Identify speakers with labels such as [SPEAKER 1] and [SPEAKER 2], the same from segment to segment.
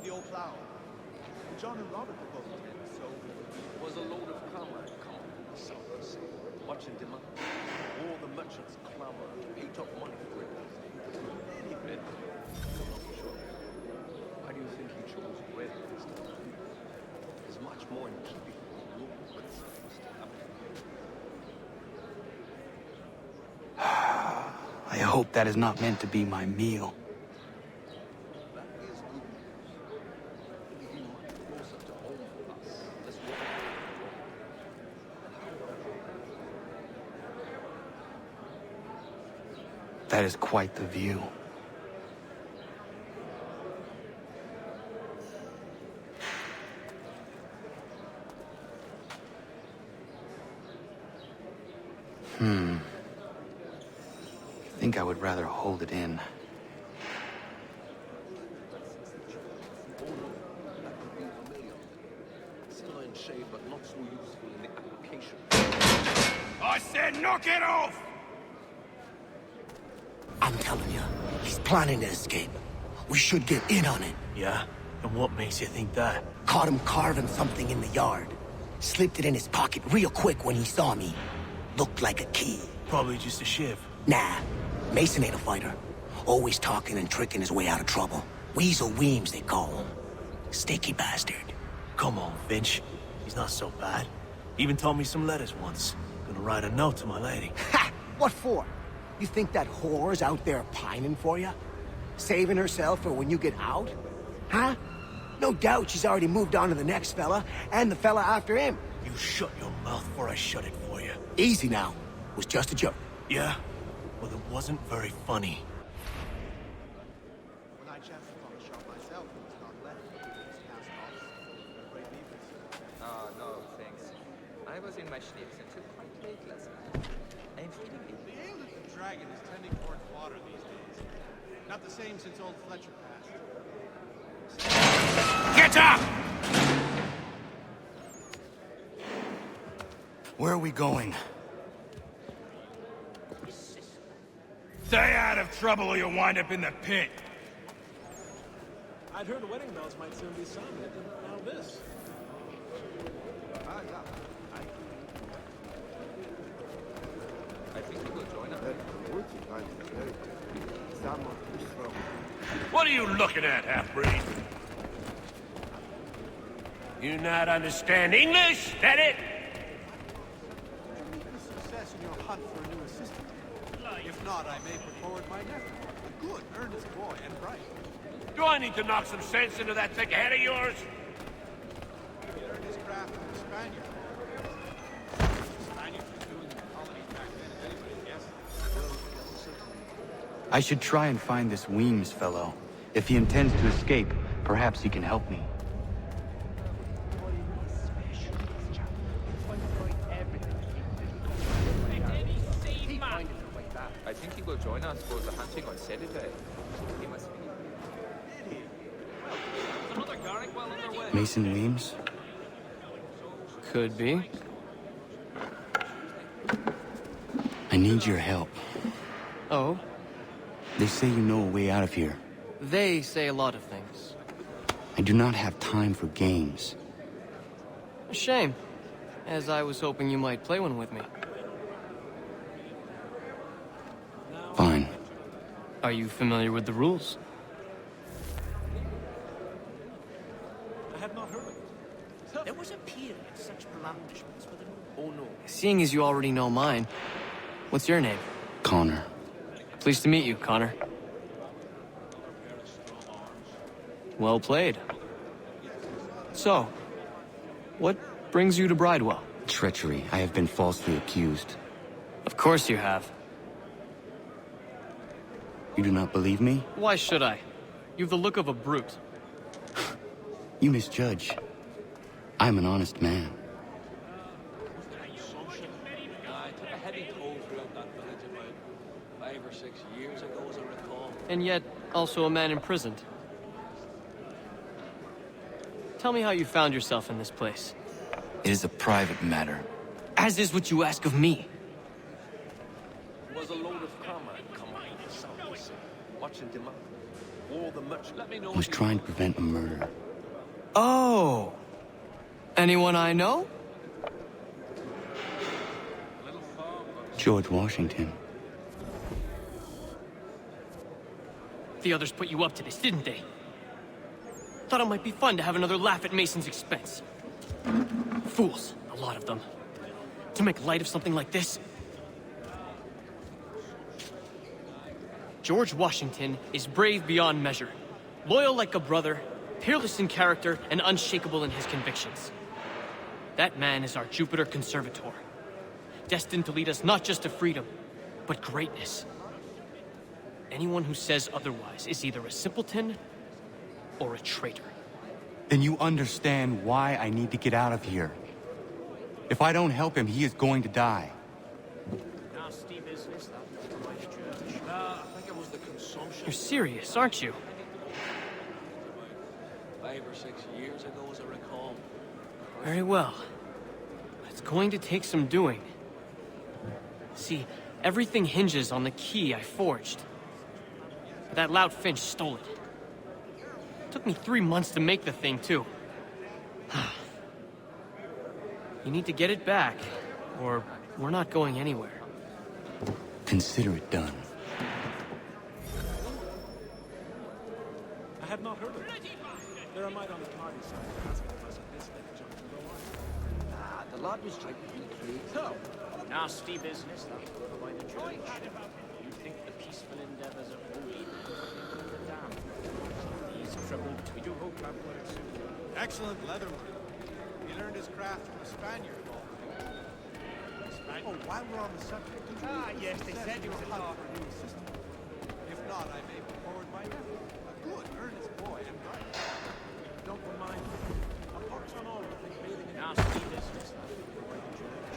[SPEAKER 1] the old plough. John and Robert were both men, so...
[SPEAKER 2] It was a load of comrade come on, south of sea, watching demand. All the merchants clamor to pay top money for it. Any bit. Sure. Why do you think he chose red this time? It's much more in keeping with local concerns to happen.
[SPEAKER 3] I hope that is not meant to be my meal.
[SPEAKER 2] That is good news. It'll be much closer to home for us. Let's walk.
[SPEAKER 3] That is quite the view. I think I would rather hold it in.
[SPEAKER 2] Similar in shape, but not so useful in the application.
[SPEAKER 4] I said knock it off!
[SPEAKER 5] I'm telling you, he's planning to escape. We should get in on it.
[SPEAKER 6] Yeah? And what makes you think that?
[SPEAKER 5] Caught him carving something in the yard. Slipped it in his pocket real quick when he saw me. Looked like a key.
[SPEAKER 6] Probably just a shiv.
[SPEAKER 5] Nah, Mason ain't a fighter. Always talking and tricking his way out of trouble. Weasel Weems, they call him. Sticky bastard.
[SPEAKER 6] Come on, Finch. He's not so bad. Even told me some letters once. Gonna write a note to my lady.
[SPEAKER 5] Ha! What for? You think that whore's out there pining for you? Saving herself for when you get out? Huh? No doubt she's already moved on to the next fella, and the fella after him.
[SPEAKER 6] You shut your mouth before I shut it for you.
[SPEAKER 5] Easy now. Was just a joke.
[SPEAKER 6] Yeah? Well, it wasn't very funny.
[SPEAKER 1] When I chanced upon the shop myself, it was not left. It was cast off. Great beavers.
[SPEAKER 7] Oh, no, thanks. I was in my schnips until quite late last night. I'm feeling it.
[SPEAKER 1] The Anglican dragon is tending towards water these days. Not the same since old Fletcher passed.
[SPEAKER 4] Get up!
[SPEAKER 3] Where are we going?
[SPEAKER 4] Stay out of trouble or you'll wind up in the pit.
[SPEAKER 8] I'd heard wedding bells might soon be sounded, and now this.
[SPEAKER 7] I think he will join us.
[SPEAKER 4] What are you looking at, half-breed? You not understand English? That it?
[SPEAKER 1] Success in your hunt for a new assistant. If not, I may put forward my nephew. A good, earnest boy and bright.
[SPEAKER 4] Do I need to knock some sense into that thick head of yours?
[SPEAKER 1] He learned his craft from the Spaniard. The Spaniard was doing the colonies back then, if anybody guessed.
[SPEAKER 3] I should try and find this Weems fellow. If he intends to escape, perhaps he can help me.
[SPEAKER 7] I think he will join us for the hunting on Saturday. He must be.
[SPEAKER 2] Another Garrick well on their way.
[SPEAKER 3] Mason Weems?
[SPEAKER 9] Could be.
[SPEAKER 3] I need your help.
[SPEAKER 9] Oh?
[SPEAKER 3] They say you know a way out of here.
[SPEAKER 9] They say a lot of things.
[SPEAKER 3] I do not have time for games.
[SPEAKER 9] A shame, as I was hoping you might play one with me.
[SPEAKER 3] Fine.
[SPEAKER 9] Are you familiar with the rules?
[SPEAKER 8] I had not heard of it.
[SPEAKER 6] There was a period such blandishments with an...
[SPEAKER 9] Oh no. Seeing as you already know mine, what's your name?
[SPEAKER 3] Connor.
[SPEAKER 9] Pleased to meet you, Connor. Well played. So, what brings you to Bridewell?
[SPEAKER 3] Treachery. I have been falsely accused.
[SPEAKER 9] Of course you have.
[SPEAKER 3] You do not believe me?
[SPEAKER 9] Why should I? You've the look of a brute.
[SPEAKER 3] You misjudge. I'm an honest man.
[SPEAKER 2] I took a heavy toll throughout that village about 5 or 6 years ago, as I recall.
[SPEAKER 9] And yet, also a man imprisoned. Tell me how you found yourself in this place.
[SPEAKER 3] It is a private matter.
[SPEAKER 9] As is what you ask of me.
[SPEAKER 2] It was a load of comrade come on, south of sea, watching demand. All the merchants. Let me know.
[SPEAKER 3] I was trying to prevent a murder.
[SPEAKER 9] Oh. Anyone I know?
[SPEAKER 3] George Washington.
[SPEAKER 9] The others put you up to this, didn't they? Thought it might be fun to have another laugh at Mason's expense. Fools, a lot of them. To make light of something like this. George Washington is brave beyond measure, loyal like a brother, peerless in character, and unshakable in his convictions. That man is our Jupiter Conservator, destined to lead us not just to freedom, but greatness. Anyone who says otherwise is either a simpleton or a traitor.
[SPEAKER 3] Then you understand why I need to get out of here. If I don't help him, he is going to die.
[SPEAKER 1] Nasty business, that.
[SPEAKER 2] I think it was the consumption.
[SPEAKER 9] You're serious, aren't you?
[SPEAKER 2] 5 or 6 years ago, as I recall.
[SPEAKER 9] Very well. It's going to take some doing. See, everything hinges on the key I forged. That loud Finch stole it. Took me 3 months to make the thing, too. You need to get it back, or we're not going anywhere.
[SPEAKER 3] Consider it done.
[SPEAKER 8] I had not heard of it. There are might on the party side asking us if this lecture can go on.
[SPEAKER 2] The lad was trying to recreate.
[SPEAKER 1] So, nasty business, that. By the church. You think the peaceful endeavors of holy the dam. These troubled, we do hope that works soon. Excellent leatherwork. He learned his craft from a Spaniard. Oh, while we're on the subject, did you yes, they said you were hot for a new assistant. If not, I may put forward my effort. A good, earnest boy, and right.
[SPEAKER 8] Don't remind me. Apart on all, I think bathing in
[SPEAKER 1] Nasty business, that. By the church.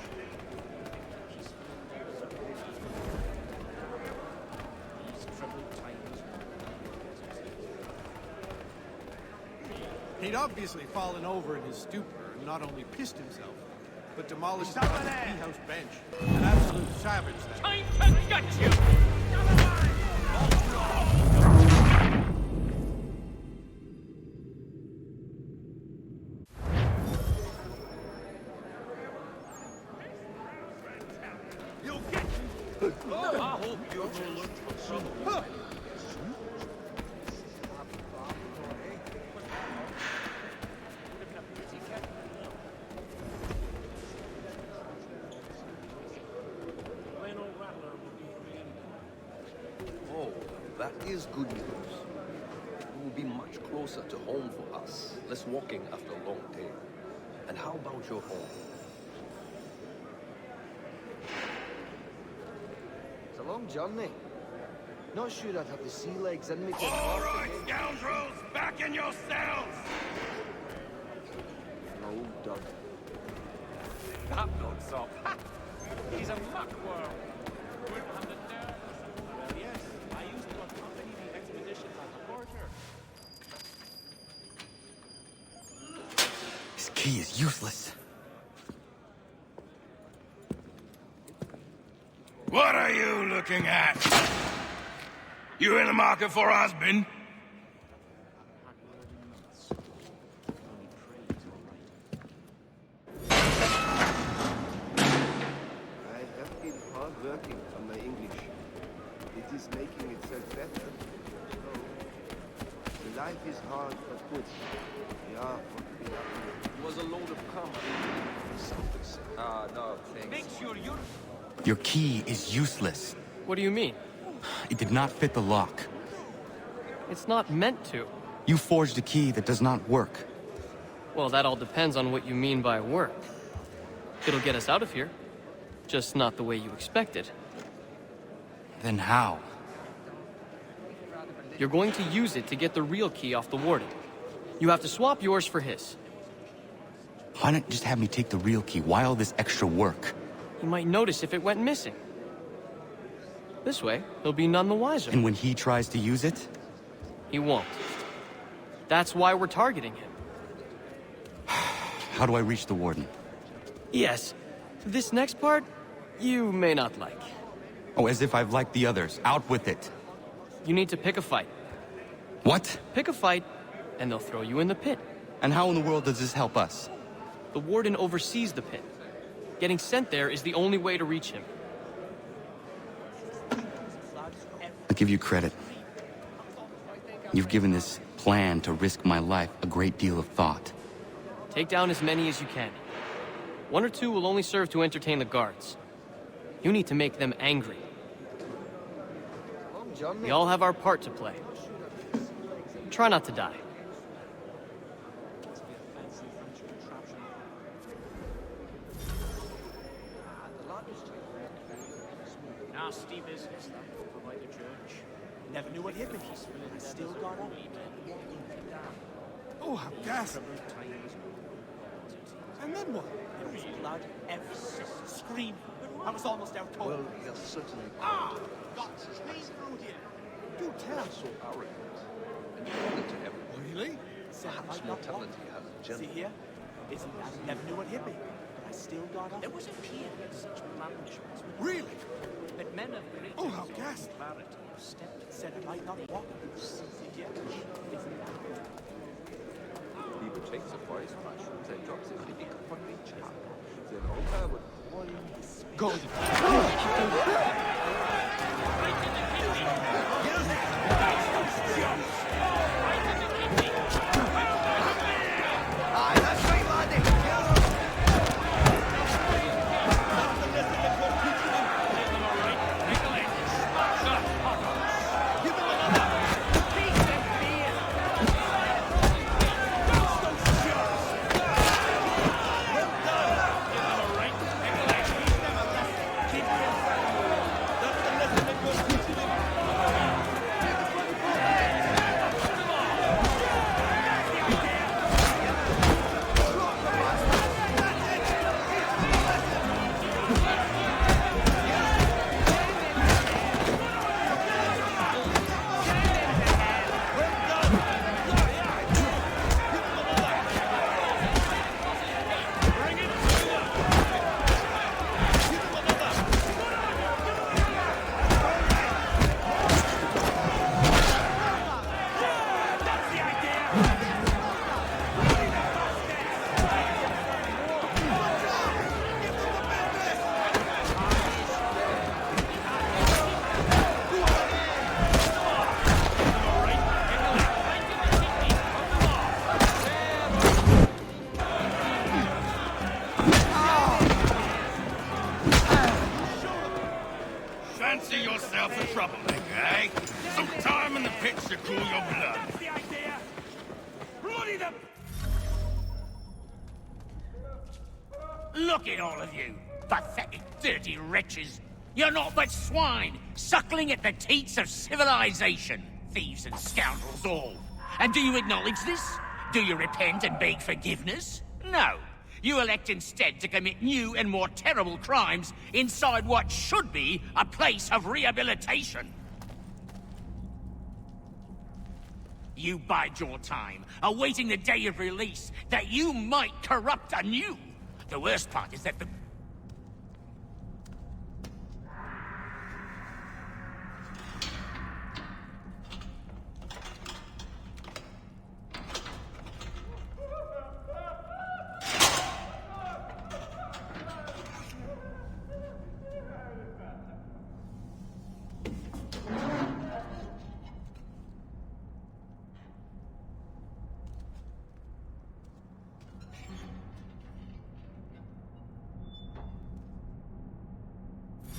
[SPEAKER 1] Peaceful endeavors of holy. These troubled times. He'd obviously fallen over in his stupor and not only pissed himself, but demolished the tea-house bench. An absolute savage, then.
[SPEAKER 9] Time to gut you!
[SPEAKER 1] You'll get I hope you will learn from some.
[SPEAKER 2] Oh, that is good news. We will be much closer to home for us, less walking after a long day. And how about your home?
[SPEAKER 10] It's a long journey. Not sure I'd have the sea legs in me to
[SPEAKER 4] All right, scoundrels, back in your cells!
[SPEAKER 10] No, Doug.
[SPEAKER 1] That knocks off. He's a muckworm. Wouldn't have the nerve. Well, yes, I used to accompany the expeditions as a porter.
[SPEAKER 3] This key is useless.
[SPEAKER 4] What are you looking at? You in the market for a husband?
[SPEAKER 10] I have been hard working on my English. It is making itself better. So, the life is hard but good. Yeah,
[SPEAKER 2] It was a load of comedy.
[SPEAKER 7] No, thanks.
[SPEAKER 1] Make sure you're...
[SPEAKER 3] Your key is useless.
[SPEAKER 9] What do you mean?
[SPEAKER 3] It did not fit the lock.
[SPEAKER 9] It's not meant to.
[SPEAKER 3] You forged a key that does not work.
[SPEAKER 9] Well, that all depends on what you mean by work. It'll get us out of here. Just not the way you expected.
[SPEAKER 3] Then how?
[SPEAKER 9] You're going to use it to get the real key off the warden. You have to swap yours for his.
[SPEAKER 3] Why not just have me take the real key? Why all this extra work?
[SPEAKER 9] He might notice if it went missing. This way, he'll be none the wiser.
[SPEAKER 3] And when he tries to use it?
[SPEAKER 9] He won't. That's why we're targeting him.
[SPEAKER 3] How do I reach the warden?
[SPEAKER 9] Yes. This next part, you may not like.
[SPEAKER 3] Oh, as if I've liked the others. Out with it.
[SPEAKER 9] You need to pick a fight.
[SPEAKER 3] What?
[SPEAKER 9] Pick a fight, and they'll throw you in the pit.
[SPEAKER 3] And how in the world does this help us?
[SPEAKER 9] The warden oversees the pit. Getting sent there is the only way to reach him.
[SPEAKER 3] I'll give you credit. You've given this plan to risk my life a great deal of thought.
[SPEAKER 9] Take down as many as you can. 1 or 2 will only serve to entertain the guards. You need to make them angry. We all have our part to play. Try not to die.
[SPEAKER 1] Nasty business, that, over by the church.
[SPEAKER 8] Never knew what hit me.
[SPEAKER 1] Peaceful
[SPEAKER 8] I
[SPEAKER 1] endeavors
[SPEAKER 8] still
[SPEAKER 1] of
[SPEAKER 8] got up.
[SPEAKER 1] holy men walking the damned.
[SPEAKER 8] Oh, how gas!
[SPEAKER 1] Troubled times.
[SPEAKER 8] And then what? There was blood everywhere. Screaming. I was almost out cold.
[SPEAKER 2] Well, you're certainly
[SPEAKER 8] Got me through here. Do tell.
[SPEAKER 2] so arrogant. And you want it to everyone.
[SPEAKER 8] Really? Said I
[SPEAKER 2] Perhaps
[SPEAKER 8] might
[SPEAKER 2] more
[SPEAKER 8] not
[SPEAKER 2] talent
[SPEAKER 8] walk.
[SPEAKER 2] you have than
[SPEAKER 8] See
[SPEAKER 2] gentlemen.
[SPEAKER 8] here? Isn't that never knew what hit me? But I still got up.
[SPEAKER 1] There was a period such blandishments
[SPEAKER 8] Really?
[SPEAKER 1] that men of great
[SPEAKER 8] Oh, how
[SPEAKER 1] insight
[SPEAKER 8] gas.
[SPEAKER 1] and clarity have stepped
[SPEAKER 8] Said I might not walk. See here? Isn't that
[SPEAKER 2] People take surprise fashions and drops in the funny chat. Then all would
[SPEAKER 8] Go.
[SPEAKER 4] Fancy yourself a troublemaker, eh? Some time in the pits to cool your blood.
[SPEAKER 8] That's the idea. Bloody them.
[SPEAKER 11] Look at all of you, pathetic, dirty wretches. You're naught but swine, suckling at the teats of civilization. Thieves and scoundrels all. And do you acknowledge this? Do you repent and beg forgiveness? No. You elect instead to commit new and more terrible crimes inside what should be a place of rehabilitation. You bide your time, awaiting the day of release, that you might corrupt anew. The worst part is that the...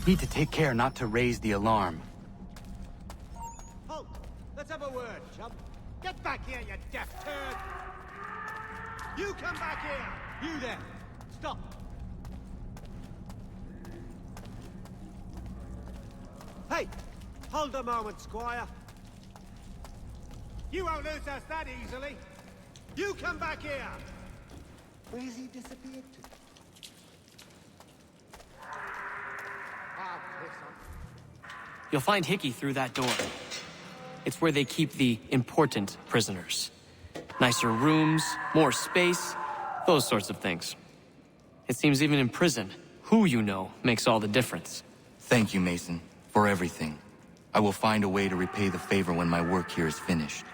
[SPEAKER 3] Need to take care not to raise the alarm.
[SPEAKER 5] Halt! Let's have a word, chum. Get back here, you deaf turd! You come back here! You there! Stop! Hey! Hold a moment, Squire. You won't lose us that easily. You come back here! Where's he disappeared to?
[SPEAKER 9] You'll find Hickey through that door. It's where they keep the important prisoners. Nicer rooms, more space, those sorts of things. It seems even in prison, who you know makes all the difference.
[SPEAKER 3] Thank you, Mason, for everything. I will find a way to repay the favor when my work here is finished.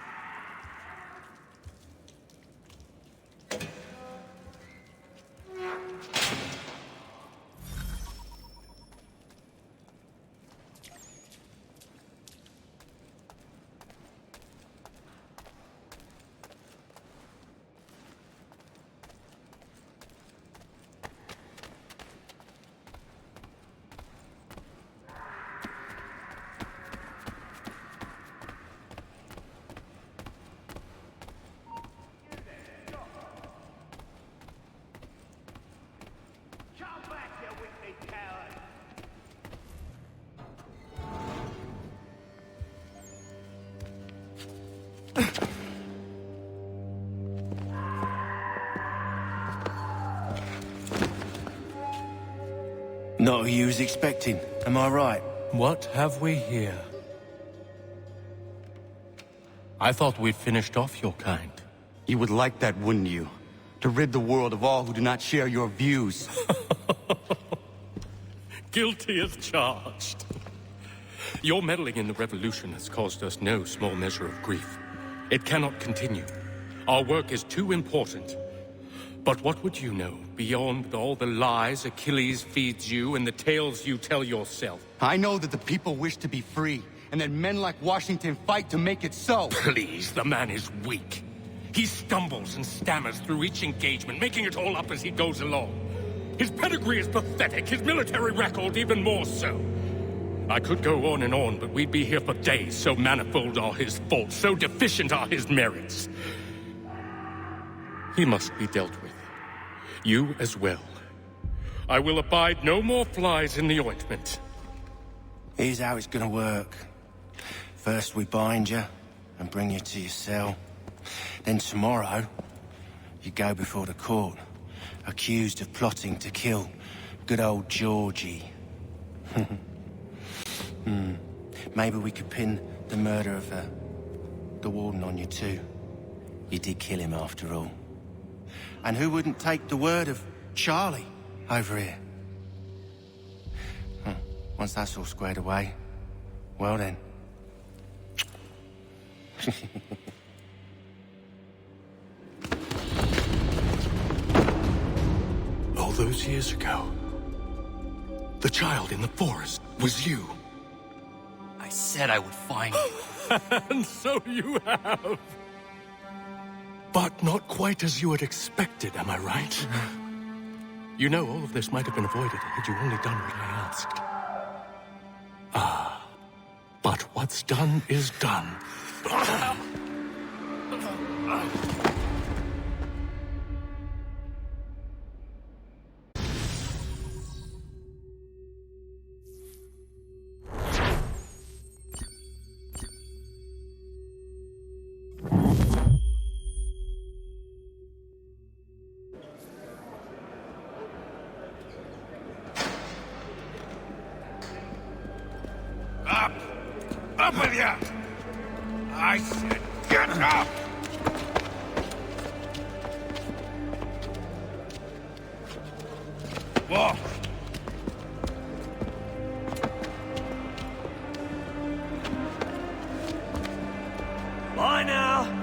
[SPEAKER 6] Not who you was expecting, am I right?
[SPEAKER 4] What have we here? I thought we'd finished off your kind.
[SPEAKER 3] You would like that, wouldn't you? To rid the world of all who do not share your views.
[SPEAKER 4] Guilty as charged. Your meddling in the revolution has caused us no small measure of grief. It cannot continue. Our work is too important. But what would you know beyond all the lies Achilles feeds you and the tales you tell yourself?
[SPEAKER 3] I know that the people wish to be free, and that men like Washington fight to make it so.
[SPEAKER 4] Please, the man is weak. He stumbles and stammers through each engagement, making it all up as he goes along. His pedigree is pathetic, his military record even more so. I could go on and on, but we'd be here for days, so manifold are his faults, so deficient are his merits. He must be dealt with. You as well. I will abide no more flies in the ointment.
[SPEAKER 6] Here's how it's gonna work. First we bind you and bring you to your cell. Then tomorrow, you go before the court, accused of plotting to kill good old Georgie. Maybe we could pin the murder of the warden on you too. You did kill him after all. And who wouldn't take the word of Charlie over here? Once that's all squared away, well then.
[SPEAKER 4] All those years ago, the child in the forest was you.
[SPEAKER 3] I said I would find you.
[SPEAKER 4] And so you have. But not quite as you had expected, am I right? You know, all of this might have been avoided had you only done what I asked. Ah, but what's done is done. Up with you! I said, get up! Walk!
[SPEAKER 6] Bye now!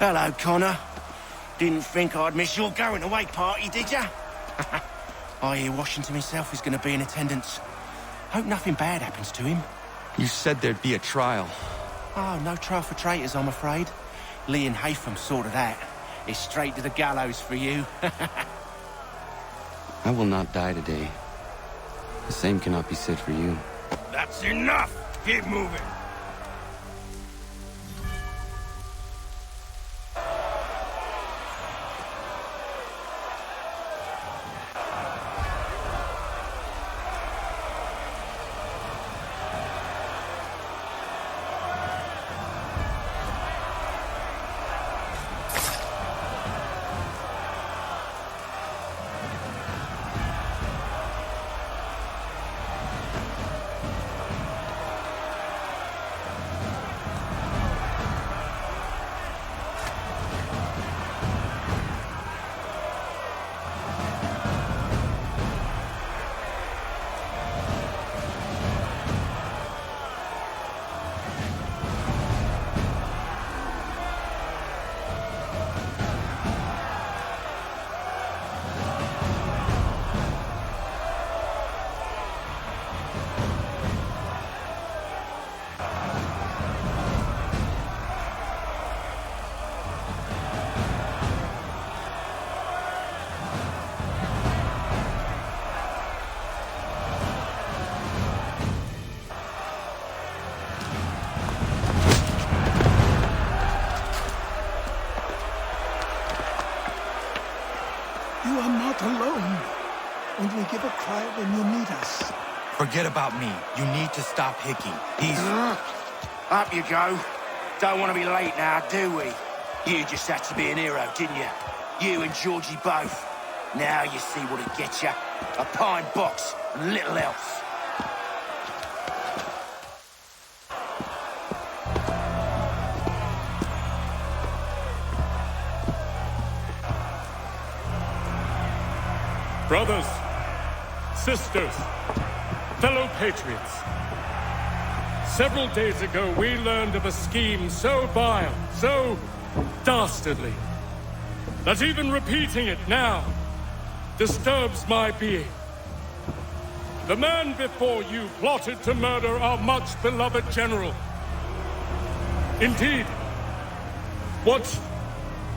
[SPEAKER 6] Hello, Connor. Didn't think I'd miss your going away party, did ya? I hear Washington himself is going to be in attendance. Hope nothing bad happens to him.
[SPEAKER 3] You said there'd be a trial.
[SPEAKER 6] Oh, no trial for traitors, I'm afraid. Lee and Haytham sorted that. It's straight to the gallows for you.
[SPEAKER 3] I will not die today. The same cannot be said for you.
[SPEAKER 4] That's enough! Keep moving!
[SPEAKER 12] right when you need us.
[SPEAKER 3] Forget about me. You need to stop Hickey. He's...
[SPEAKER 6] Up you go. Don't want to be late now, do we? You just had to be an hero, didn't you? You and Georgie both. Now you see what it gets you. A pine box and little else.
[SPEAKER 4] Brothers, sisters, fellow patriots. Several days ago, we learned of a scheme so vile, so dastardly, that even repeating it now disturbs my being. The man before you plotted to murder our much-beloved general. Indeed, what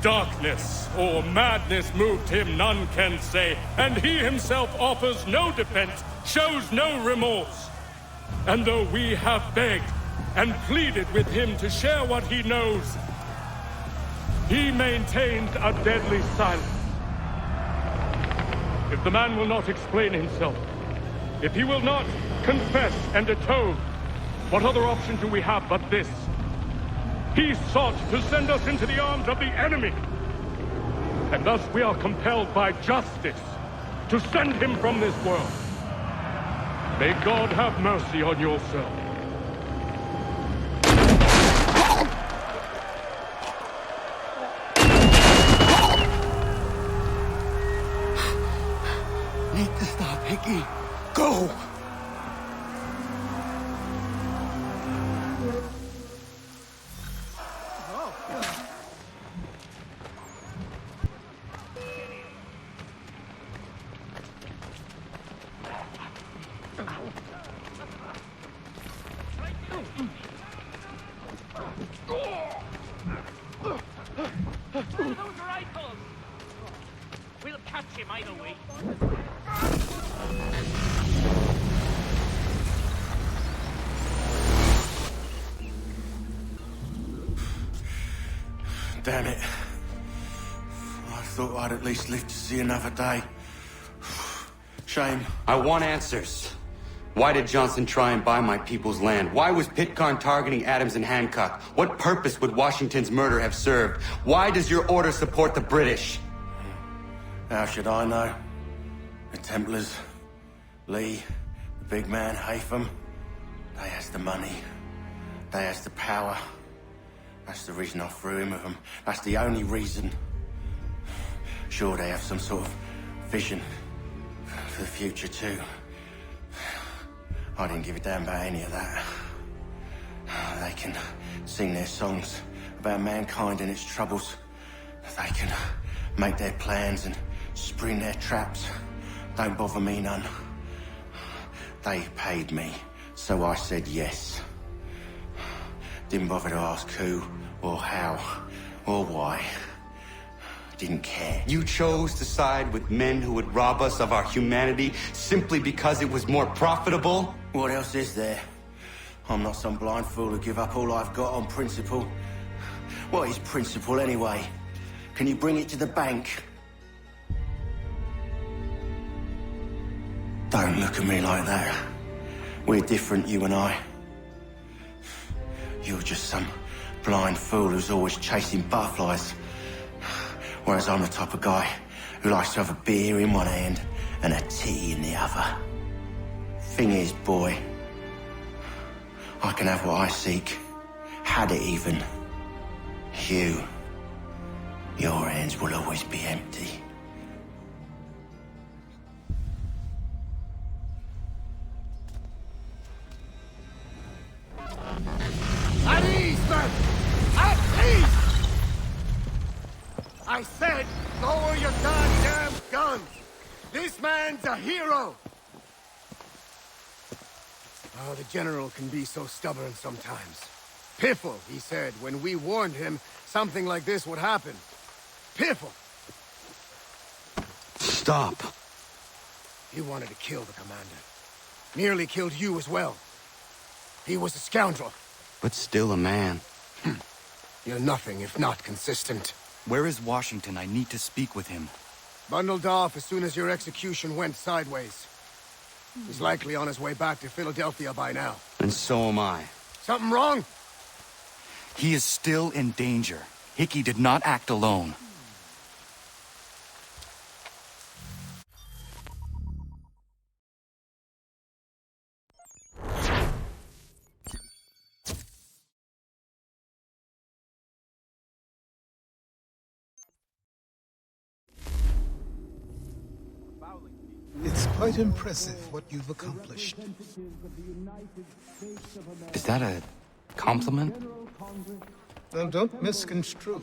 [SPEAKER 4] darkness or madness moved him, none can say, and he himself offers no defense, shows no remorse. And though we have begged and pleaded with him to share what he knows, he maintained a deadly silence. If the man will not explain himself, if he will not confess and atone, what other option do we have but this? He sought to send us into the arms of the enemy. And thus we are compelled by justice to send him from this world. May God have mercy on your soul.
[SPEAKER 5] Need to stop, Hickey. Go!
[SPEAKER 11] Those rifles! We'll catch him either way.
[SPEAKER 6] Damn it. I thought I'd at least live to see another day. Shame.
[SPEAKER 3] I want answers. Why did Johnson try and buy my people's land? Why was Pitcairn targeting Adams and Hancock? What purpose would Washington's murder have served? Why does your order support the British?
[SPEAKER 6] How should I know? The Templars, Lee, the big man, Haytham, they has the money. They has the power. That's the reason I threw in with them. That's the only reason. Sure, they have some sort of vision for the future too. I didn't give a damn about any of that. They can sing their songs about mankind and its troubles. They can make their plans and spring their traps. Don't bother me none. They paid me, so I said yes. Didn't bother to ask who, or how, or why. Didn't care.
[SPEAKER 3] You chose to side with men who would rob us of our humanity simply because it was more profitable?
[SPEAKER 6] What else is there? I'm not some blind fool who give up all I've got on principle. What is principle anyway? Can you bring it to the bank? Don't look at me like that. We're different, you and I. You're just some blind fool who's always chasing butterflies. Whereas I'm the type of guy who likes to have a beer in one hand and a tea in the other. Thing is, boy, I can have what I seek. Had it even. Your hands will always be empty.
[SPEAKER 5] At ease, men! At ease! I said, lower your goddamn guns! This man's a hero! Oh, the General can be so stubborn sometimes. Piffle, he said, when we warned him something like this would happen. Piffle!
[SPEAKER 3] Stop.
[SPEAKER 5] He wanted to kill the commander. Nearly killed you as well. He was a scoundrel.
[SPEAKER 3] But still a man.
[SPEAKER 5] You're nothing if not consistent.
[SPEAKER 3] Where is Washington? I need to speak with him.
[SPEAKER 5] Bundled off as soon as your execution went sideways. He's likely on his way back to Philadelphia by now.
[SPEAKER 3] And so am I.
[SPEAKER 5] Something wrong?
[SPEAKER 3] He is still in danger. Hickey did not act alone.
[SPEAKER 12] It's quite impressive what you've accomplished.
[SPEAKER 3] Is that a compliment?
[SPEAKER 12] Now, don't misconstrue.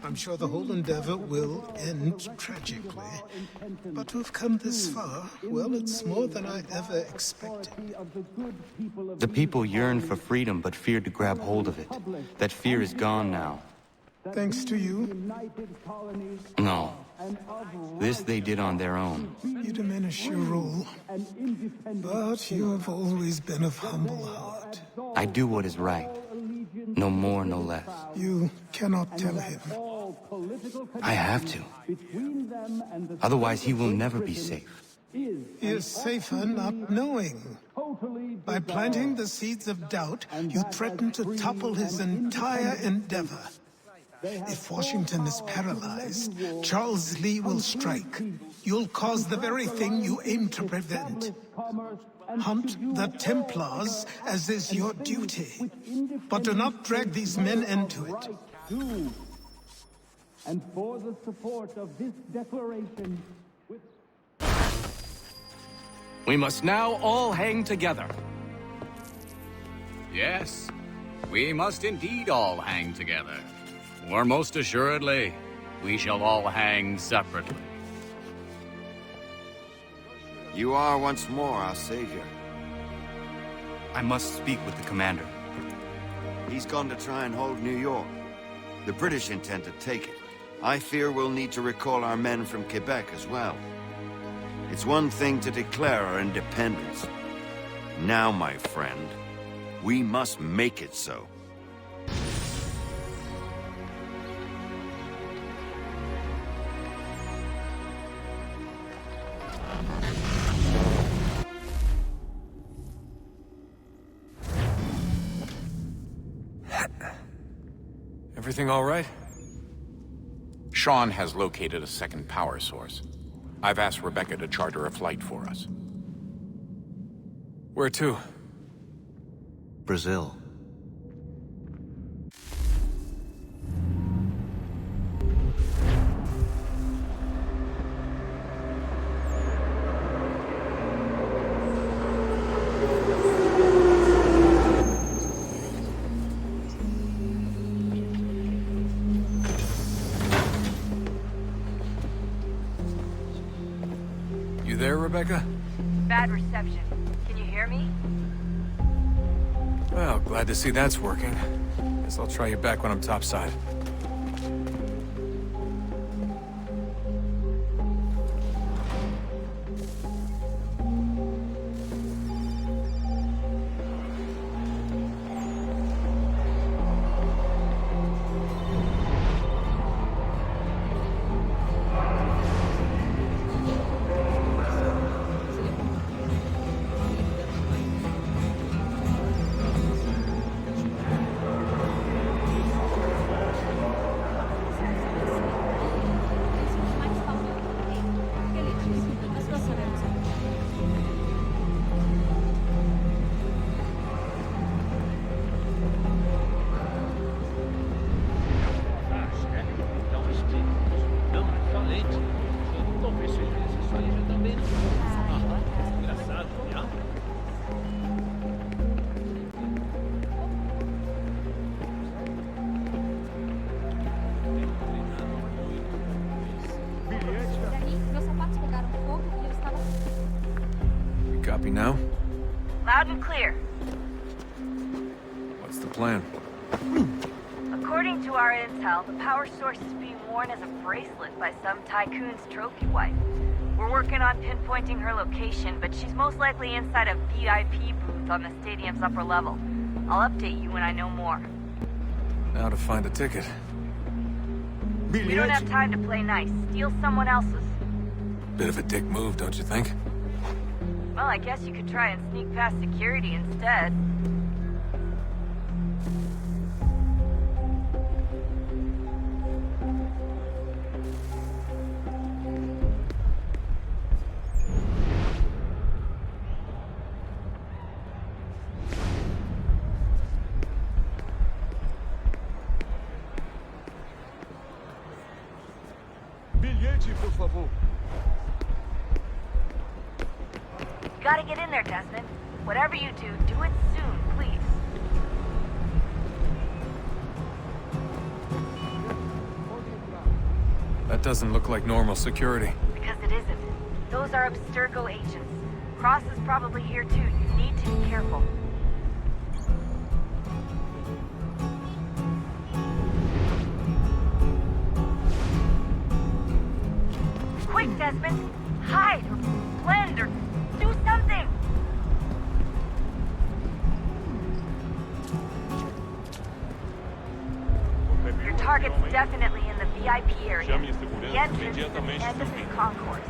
[SPEAKER 12] I'm sure the whole endeavor will end tragically. But to have come this far, well, it's more than I ever expected.
[SPEAKER 3] The people yearned for freedom but feared to grab hold of it. That fear is gone now.
[SPEAKER 12] Thanks to you?
[SPEAKER 3] No. This they did on their own.
[SPEAKER 12] You diminish your role. But you have always been of humble heart.
[SPEAKER 3] I do what is right. No more, no less.
[SPEAKER 12] You cannot tell him.
[SPEAKER 3] I have to. Otherwise, he will never be safe.
[SPEAKER 12] He is safer not knowing. By planting the seeds of doubt, you threaten to topple his entire endeavor. If Washington is paralyzed, Charles Lee will strike. You'll cause the very thing you aim to prevent. Hunt the Templars, as is your duty. But do not drag these men into it.
[SPEAKER 13] And for the support of this declaration...
[SPEAKER 9] We must now all hang together.
[SPEAKER 14] Yes, we must indeed all hang together. Or most assuredly, we shall all hang separately.
[SPEAKER 10] You are once more our savior.
[SPEAKER 3] I must speak with the commander.
[SPEAKER 10] He's gone to try and hold New York. The British intend to take it. I fear we'll need to recall our men from Quebec as well. It's one thing to declare our independence. Now, my friend, we must make it so.
[SPEAKER 15] Everything all right?
[SPEAKER 16] Sean has located a second power source. I've asked Rebecca to charter a flight for us.
[SPEAKER 15] Where to?
[SPEAKER 3] Brazil.
[SPEAKER 15] You there, Rebecca?
[SPEAKER 17] Bad reception. Can you hear me?
[SPEAKER 15] Well, glad to see that's working. Guess I'll try you back when I'm topside. Copy now?
[SPEAKER 17] Loud and clear.
[SPEAKER 15] What's the plan?
[SPEAKER 17] According to our intel, the power source is being worn as a bracelet by some tycoon's trophy wife. We're working on pinpointing her location, but she's most likely inside a VIP booth on the stadium's upper level. I'll update you when I know more.
[SPEAKER 15] Now to find a ticket.
[SPEAKER 17] We don't have time to play nice. Steal someone else's.
[SPEAKER 15] Bit of a dick move, don't you think?
[SPEAKER 17] Well, I guess you could try and sneak past security instead.
[SPEAKER 2] Bilhete, por favor.
[SPEAKER 17] You gotta get in there, Desmond. Whatever you do, do it soon, please.
[SPEAKER 15] That doesn't look like normal security.
[SPEAKER 17] Because it isn't. Those are Abstergo agents. Cross is probably here too. You need to be careful. Quick, Desmond! Hide or blend or do something! Your target's definitely in the VIP area. The entrance is at the end of this concourse.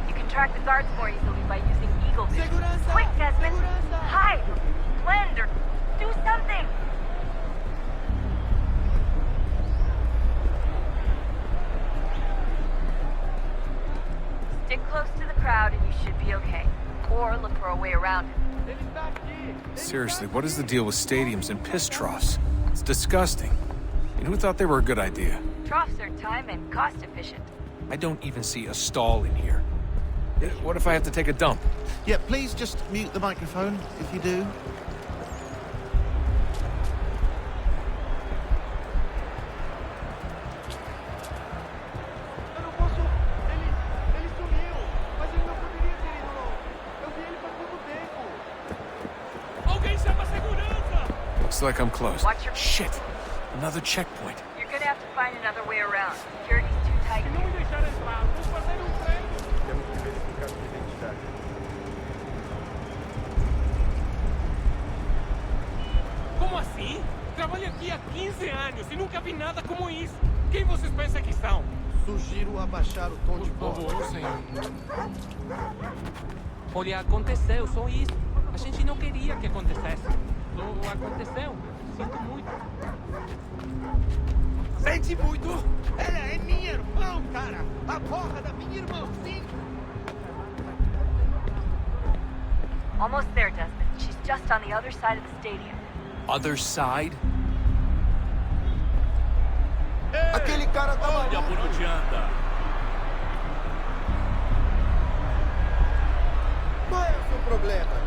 [SPEAKER 17] You can track the guards more easily by using Eagle Vision. Quick, Desmond! Hide! Blend or do something! Stick close to the crowd and you should be okay. Or look for a way around it.
[SPEAKER 15] Seriously, what is the deal with stadiums and piss troughs? It's disgusting. And who thought they were a good idea?
[SPEAKER 17] Troughs are time and cost efficient.
[SPEAKER 15] I don't even see a stall in here. What if I have to take a dump?
[SPEAKER 18] Yeah, please just mute the microphone if you do.
[SPEAKER 15] Looks like I'm close.
[SPEAKER 17] Watch your...
[SPEAKER 15] Shit! Another checkpoint.
[SPEAKER 17] You're gonna have to find another way around. Security's too tight here.
[SPEAKER 4] Como assim? Trabalho aqui há 15 anos e nunca vi nada como isso. Quem vocês pensam que são?
[SPEAKER 18] Sugiro abaixar o tom de voz.
[SPEAKER 4] Por favor, senhor.
[SPEAKER 7] Olha, aconteceu, só isso. A gente não queria que acontecesse. Só aconteceu. Sinto muito.
[SPEAKER 18] Sente muito? Ela é minha irmã, cara! A porra da minha irmã, sim!
[SPEAKER 17] Almost there, Desmond. She's just on the other side of the stadium.
[SPEAKER 15] Other side?
[SPEAKER 18] Aquele cara tá maluco!
[SPEAKER 11] Olha por onde anda!
[SPEAKER 18] Qual é o seu problema?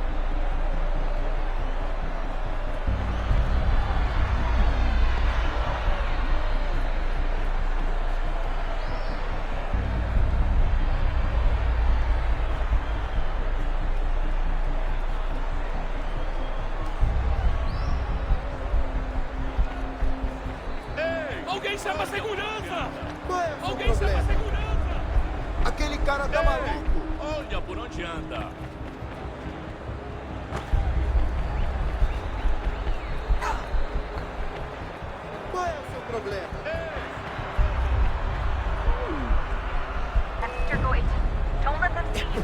[SPEAKER 4] Alguém chama a segurança!
[SPEAKER 18] Qual é o seu
[SPEAKER 4] Alguém chama a
[SPEAKER 18] problema?
[SPEAKER 4] segurança!
[SPEAKER 18] Aquele cara tá maluco!
[SPEAKER 11] Olha por onde anda!
[SPEAKER 18] Qual é o seu problema?
[SPEAKER 17] Abstergo agent. Don't let them see you.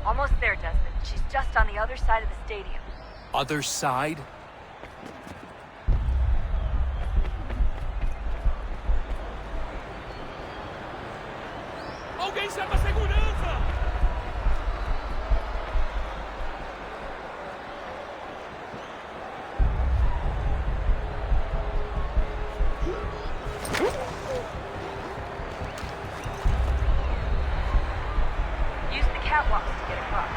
[SPEAKER 17] Almost there, Desmond. She's just on the other side of the stadium.
[SPEAKER 15] Other side?
[SPEAKER 4] Alguém chama a segurança!
[SPEAKER 17] Use the catwalks to get across.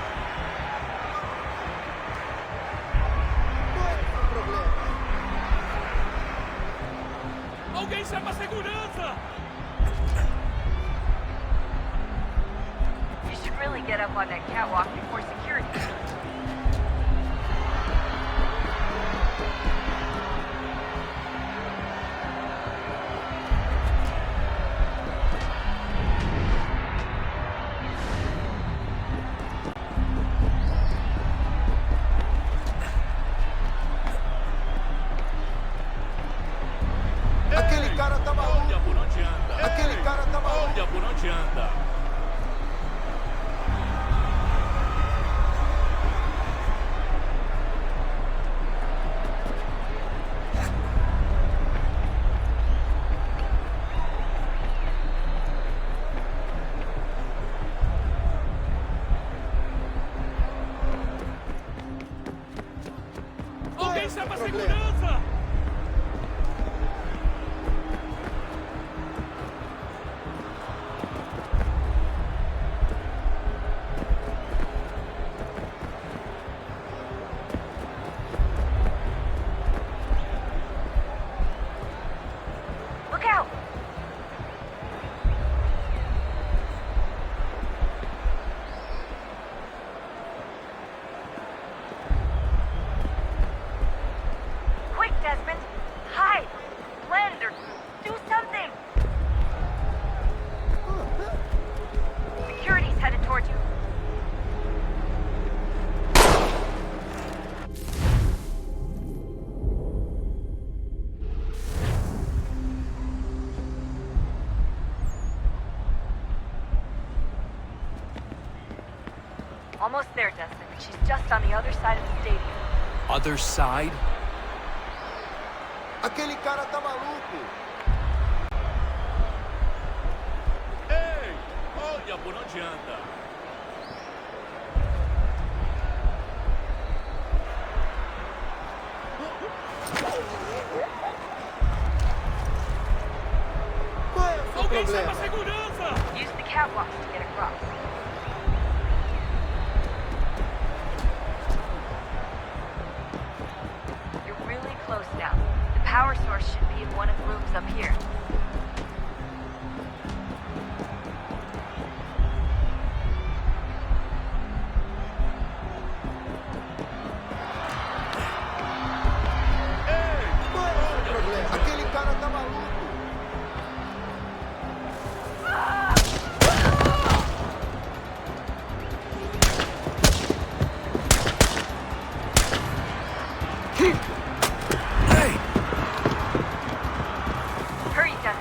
[SPEAKER 18] Qual é o seu problema?
[SPEAKER 4] Alguém chama a segurança!
[SPEAKER 17] on that catwalk before security.
[SPEAKER 18] Aquele cara tá maluco.
[SPEAKER 1] Olha por onde anda.
[SPEAKER 18] Aquele cara tá maluco.
[SPEAKER 1] Olha por onde anda.
[SPEAKER 8] Alguém chama a segurança!
[SPEAKER 17] Look out! Quick, Desmond! Hide! Blend or do something! Security's headed towards you. Almost there, Desmond. She's just on the other side of the stadium.
[SPEAKER 15] Other side?
[SPEAKER 18] Aquele cara tá maluco.
[SPEAKER 1] Ei, olha por onde anda.
[SPEAKER 18] Qual é o seu
[SPEAKER 8] Alguém chama
[SPEAKER 18] problema?
[SPEAKER 8] a segurança!
[SPEAKER 17] Use the catwalks to get across. You're really close now. The power source should be in one of the rooms up here.
[SPEAKER 18] Qual é o seu problema? Aquele cara tá maluco.
[SPEAKER 17] Hurry, Desmond.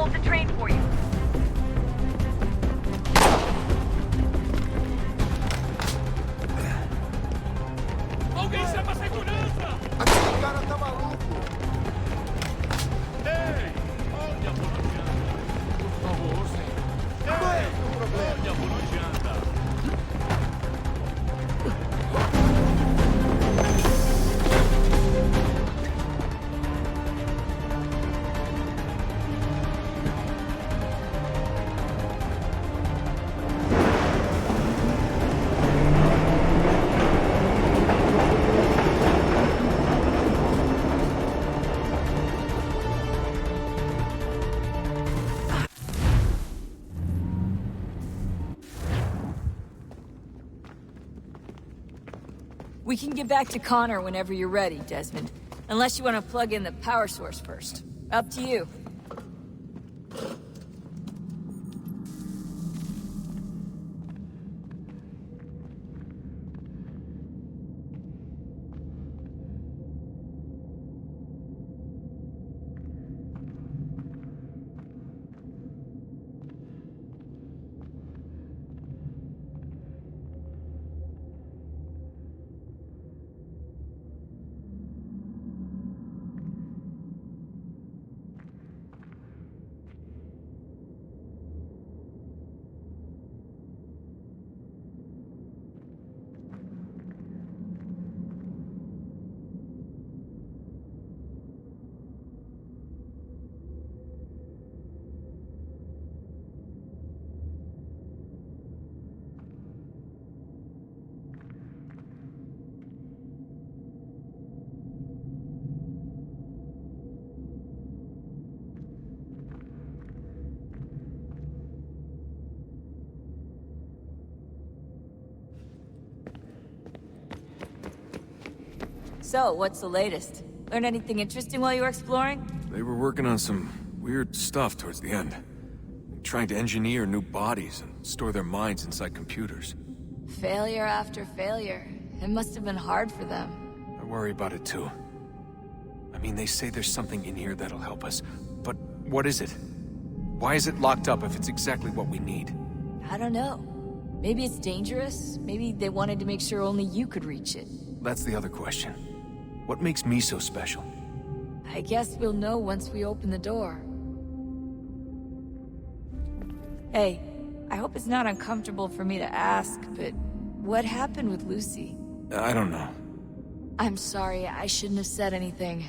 [SPEAKER 17] hold the train for you.
[SPEAKER 4] Alguém chama a segurança!
[SPEAKER 18] Aquele cara tá maluco!
[SPEAKER 1] Ei! Olha a bonojanta! Por favor, senhor.
[SPEAKER 18] Qual é o problema?
[SPEAKER 1] Olha a bonojanta!
[SPEAKER 17] We can get back to Connor whenever you're ready, Desmond. Unless you want to plug in the power source first. Up to you. So, what's the latest? Learn anything interesting while you were exploring?
[SPEAKER 15] They were working on some weird stuff towards the end. Trying to engineer new bodies and store their minds inside computers.
[SPEAKER 17] Failure after failure. It must have been hard for them.
[SPEAKER 15] I worry about it too. I mean, they say there's something in here that'll help us. But what is it? Why is it locked up if it's exactly what we need?
[SPEAKER 17] I don't know. Maybe it's dangerous. Maybe they wanted to make sure only you could reach it.
[SPEAKER 15] That's the other question. What makes me so special?
[SPEAKER 17] I guess we'll know once we open the door. Hey, I hope it's not uncomfortable for me to ask, but what happened with Lucy?
[SPEAKER 15] I don't know.
[SPEAKER 17] I'm sorry, I shouldn't have said anything.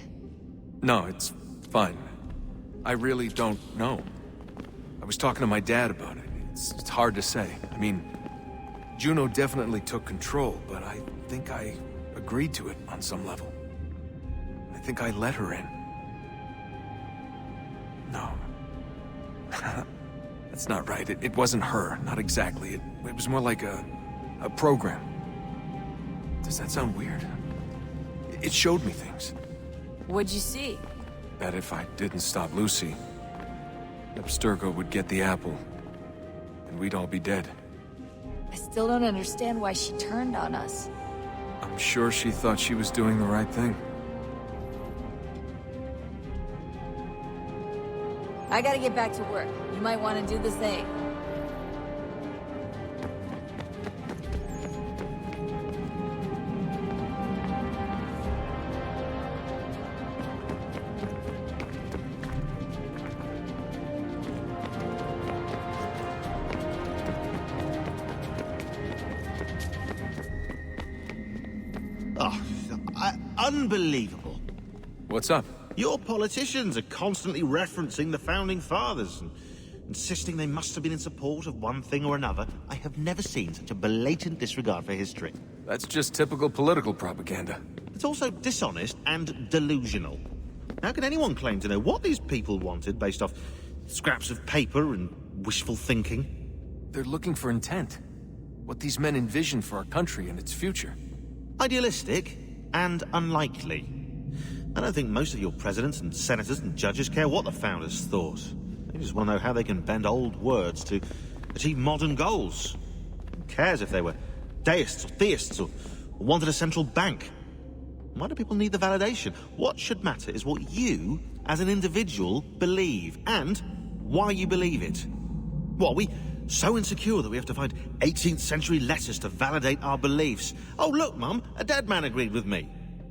[SPEAKER 15] No, it's fine. I really don't know. I was talking to my dad about it. It's hard to say. I mean, Juno definitely took control, but I think I agreed to it on some level. I think I let her in. No. That's not right. It wasn't her. Not exactly. It was more like a program. Does that sound weird? It showed me things.
[SPEAKER 17] What'd you see?
[SPEAKER 15] That if I didn't stop Lucy, Abstergo would get the apple, and we'd all be dead.
[SPEAKER 17] I still don't understand why she turned on us.
[SPEAKER 15] I'm sure she thought she was doing the right thing.
[SPEAKER 17] I gotta get back to work. You might want to do the same.
[SPEAKER 19] Unbelievable.
[SPEAKER 15] What's up?
[SPEAKER 19] Your politicians are constantly referencing the Founding Fathers and insisting they must have been in support of one thing or another. I have never seen such a blatant disregard for history.
[SPEAKER 15] That's just typical political propaganda.
[SPEAKER 19] It's also dishonest and delusional. How can anyone claim to know what these people wanted based off scraps of paper and wishful thinking?
[SPEAKER 15] They're looking for intent. What these men envision for our country and its future.
[SPEAKER 19] Idealistic and unlikely. I don't think most of your presidents and senators and judges care what the founders thought. They just want to know how they can bend old words to achieve modern goals. Who cares if they were deists or theists or wanted a central bank? Why do people need the validation? What should matter is what you, as an individual, believe. And Why you believe it. What, are we so insecure that we have to find 18th century letters to validate our beliefs? Oh, look, Mum, a dead man agreed with me.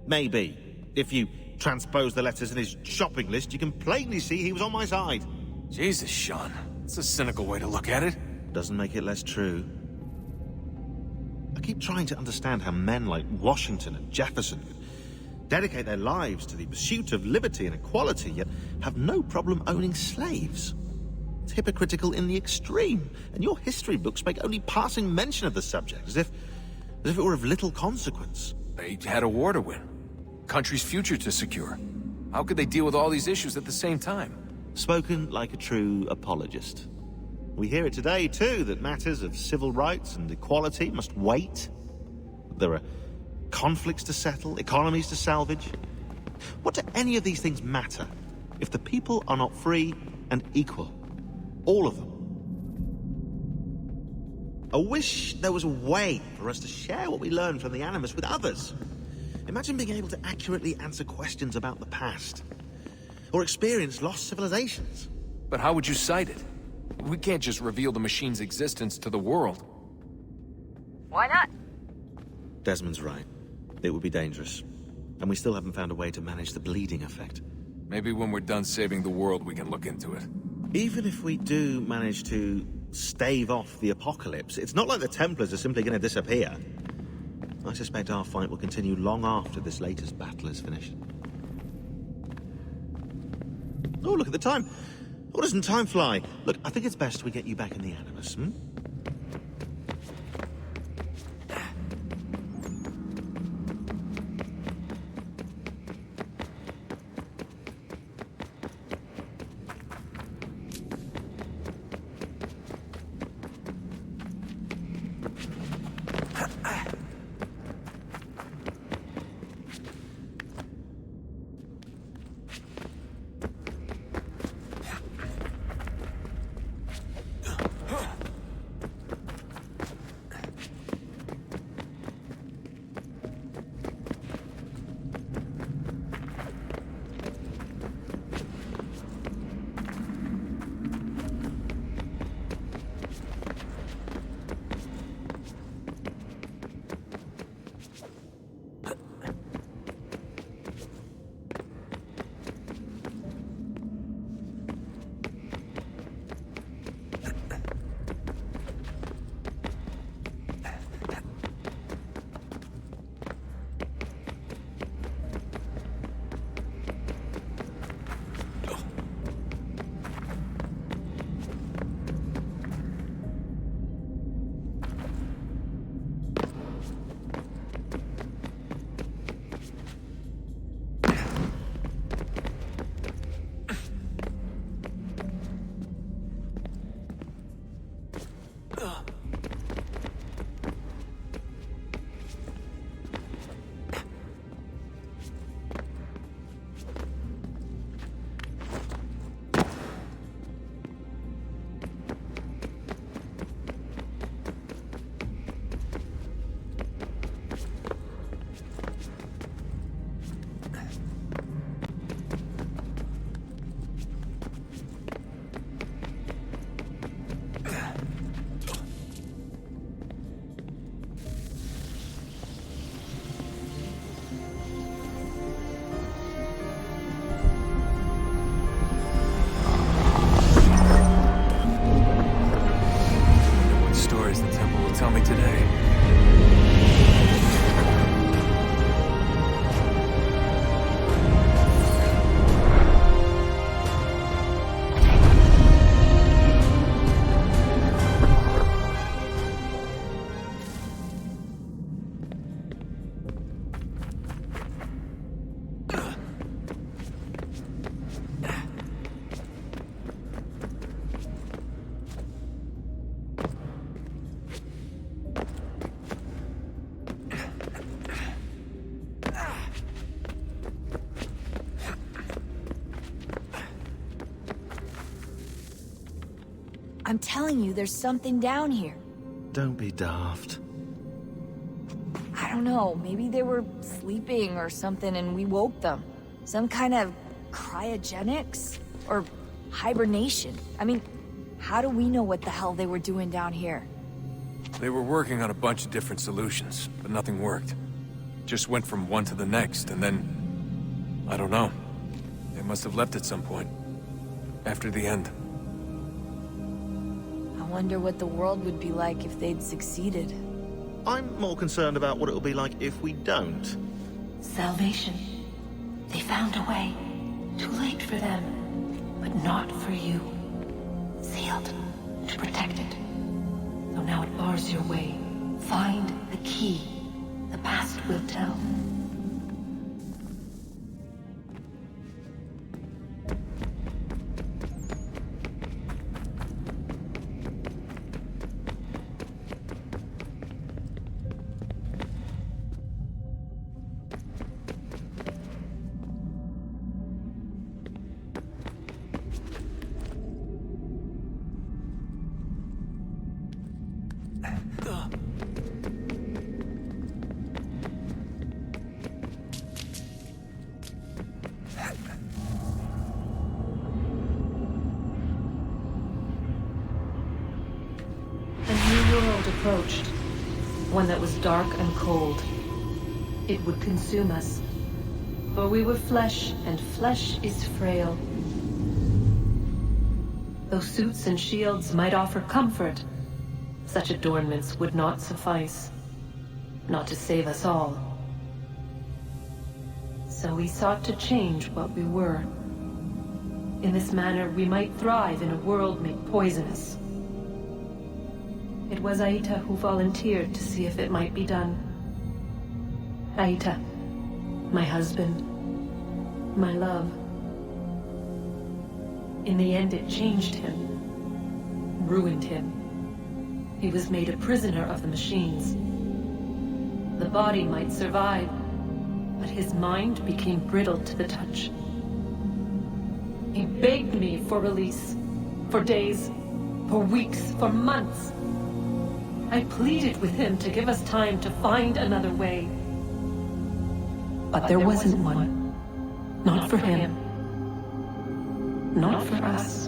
[SPEAKER 19] Maybe. If you transpose the letters in his shopping list, you can plainly see he was on my side.
[SPEAKER 15] Jesus, Sean. It's a cynical way to look at it.
[SPEAKER 19] Doesn't make it less true. I keep trying to understand how men like Washington and Jefferson could dedicate their lives to the pursuit of liberty and equality, yet have no problem owning slaves. It's hypocritical in the extreme, and your history books make only passing mention of the subject, as if it were of little consequence.
[SPEAKER 15] They had a war to win. Country's future to secure. How could they deal with all these issues at the same time?
[SPEAKER 19] Spoken like a true apologist. We hear it today, too, that matters of civil rights and equality must wait. There are conflicts to settle, economies to salvage. What do any of these things matter if the people are not free and equal? All of them. I wish there was a way for us to share what we learn from the Animus with others. Imagine being able to accurately answer questions about the past, or experience lost civilizations.
[SPEAKER 15] But how would you cite it? We can't just reveal the machine's existence to the world.
[SPEAKER 17] Why not?
[SPEAKER 19] Desmond's right. It would be dangerous. And we still haven't found a way to manage the bleeding effect.
[SPEAKER 15] Maybe when we're done saving the world, we can look into it.
[SPEAKER 19] Even if we do manage to stave off the apocalypse, it's not like the Templars are simply going to disappear. I suspect our fight will continue long after this latest battle is finished. Oh, look at the time. Oh, doesn't time fly? Look, I think it's best we get you back in the Animus, hmm?
[SPEAKER 20] I'm telling you, there's something down here.
[SPEAKER 19] Don't be daft.
[SPEAKER 20] I don't know, maybe they were sleeping or something and we woke them. Some kind of cryogenics? Or Hibernation? I mean, how do we know what the hell they were doing down here?
[SPEAKER 15] They were working on a bunch of different solutions, but nothing worked. Just went from one to the next, and then... I don't know. They must have left at some point. After the end.
[SPEAKER 20] I wonder what the world would be like if they'd succeeded.
[SPEAKER 19] I'm more concerned about what it'll be like if we don't.
[SPEAKER 21] Salvation. They found a way. Too late for them, but not for you. Sealed to protect it. So now it bars your way. Find the key. The past will tell. Approached. One that was dark and cold. It would consume us. For we were flesh, and flesh is frail. Though suits and shields might offer comfort, such adornments would not suffice. Not to save us all. So we sought to change what we were. In this manner, we might thrive in a world made poisonous. It was Aita who volunteered to see if it might be done. Aita, my husband, my love. In the end, it changed him, ruined him. He was made a prisoner of the machines. The body might survive, but his mind became brittle to the touch. He begged me for release, for days, for weeks, for months. I pleaded with him to give us time to find another way. But there wasn't one. Not for him. Not for us.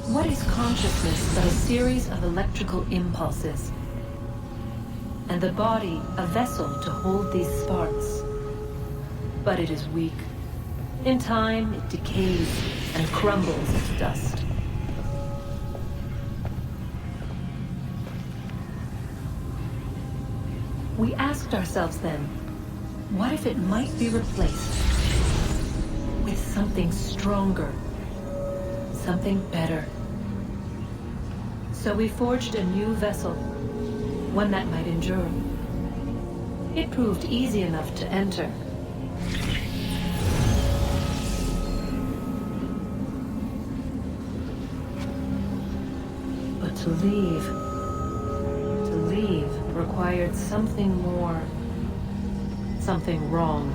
[SPEAKER 21] What is consciousness but a series of electrical impulses? And the body a vessel to hold these sparks. But it is weak. In time, it decays and crumbles to dust. We asked ourselves then, what if it might be replaced with something stronger, something better? So we forged a new vessel, one that might endure. It proved easy enough to enter. But to leave required something more, something wrong.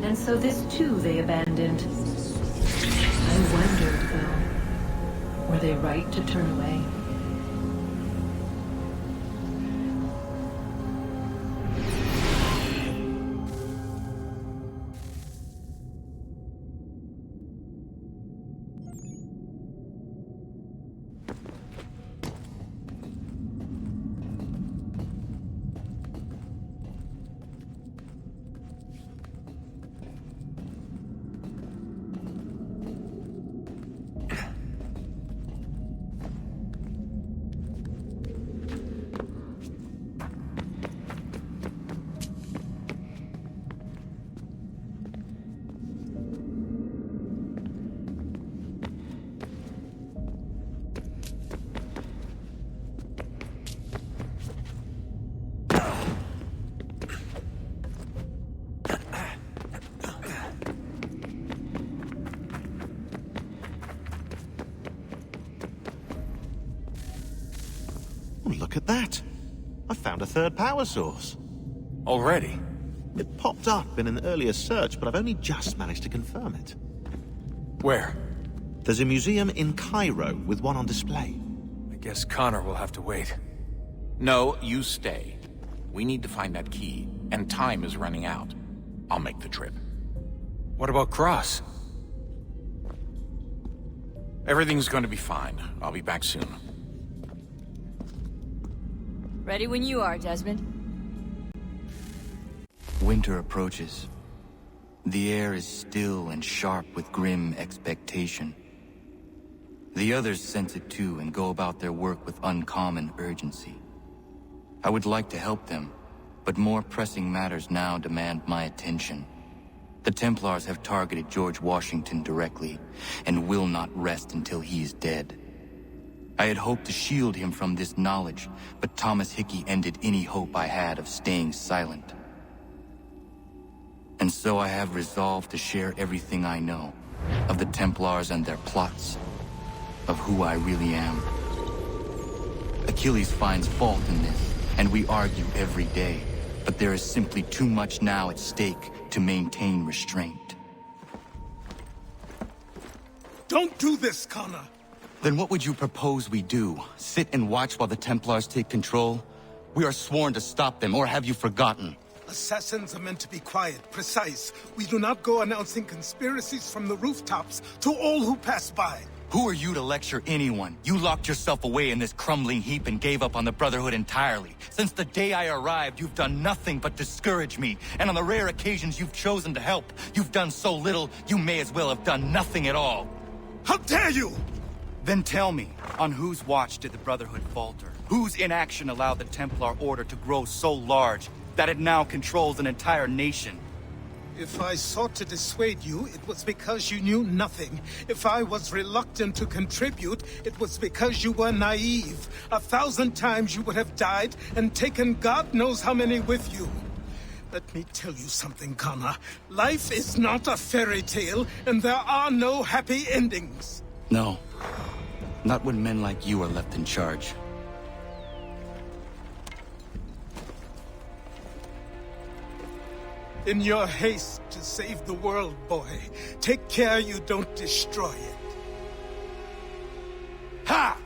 [SPEAKER 21] And so this too they abandoned. I wondered, though, were they right to turn away?
[SPEAKER 19] Look at that. I found a third power source.
[SPEAKER 15] Already?
[SPEAKER 19] It popped up in an earlier search, but I've only just managed to confirm it.
[SPEAKER 15] Where?
[SPEAKER 19] There's a museum in Cairo with one on display.
[SPEAKER 15] I guess Connor will have to wait.
[SPEAKER 16] No, you stay. We need to find that key, and time is running out. I'll make the trip.
[SPEAKER 15] What about Cross?
[SPEAKER 16] Everything's going to be fine. I'll be back soon.
[SPEAKER 20] Ready when you are, Desmond.
[SPEAKER 3] Winter approaches. The air is still and sharp with grim expectation. The others sense it too and go about their work with uncommon urgency. I would like to help them, but more pressing matters now demand my attention. The Templars have targeted George Washington directly, and will not rest until he is dead. I had hoped to shield him from this knowledge, but Thomas Hickey ended any hope I had of staying silent. And so I have resolved to share everything I know, of the Templars and their plots, of who I really am. Achilles finds fault in this, and we argue every day, but there is simply too much now at stake to maintain restraint.
[SPEAKER 12] Don't do this, Connor!
[SPEAKER 3] Then what would you propose we do? Sit and watch while the Templars take control? We are sworn to stop them, or have you forgotten?
[SPEAKER 12] Assassins are meant to be quiet, precise. We do not go announcing conspiracies from the rooftops to all who pass by.
[SPEAKER 3] Who are you to lecture anyone? You locked yourself away in this crumbling heap and gave up on the Brotherhood entirely. Since the day I arrived, you've done nothing but discourage me. And on the rare occasions you've chosen to help, you've done so little, you may as well have done nothing at all.
[SPEAKER 12] How dare you!
[SPEAKER 3] Then tell me, on whose watch did the Brotherhood falter? Whose inaction allowed the Templar Order to grow so large that it now controls an entire nation?
[SPEAKER 12] If I sought to dissuade you, it was because you knew nothing. If I was reluctant to contribute, it was because you were naive. 1,000 times you would have died and taken God knows how many with you. Let me tell you something, Connor. Life is not a fairy tale, and there are no happy endings.
[SPEAKER 3] No. Not when men like you are left in charge.
[SPEAKER 12] In your haste to save the world, boy, take care you don't destroy it. Ha!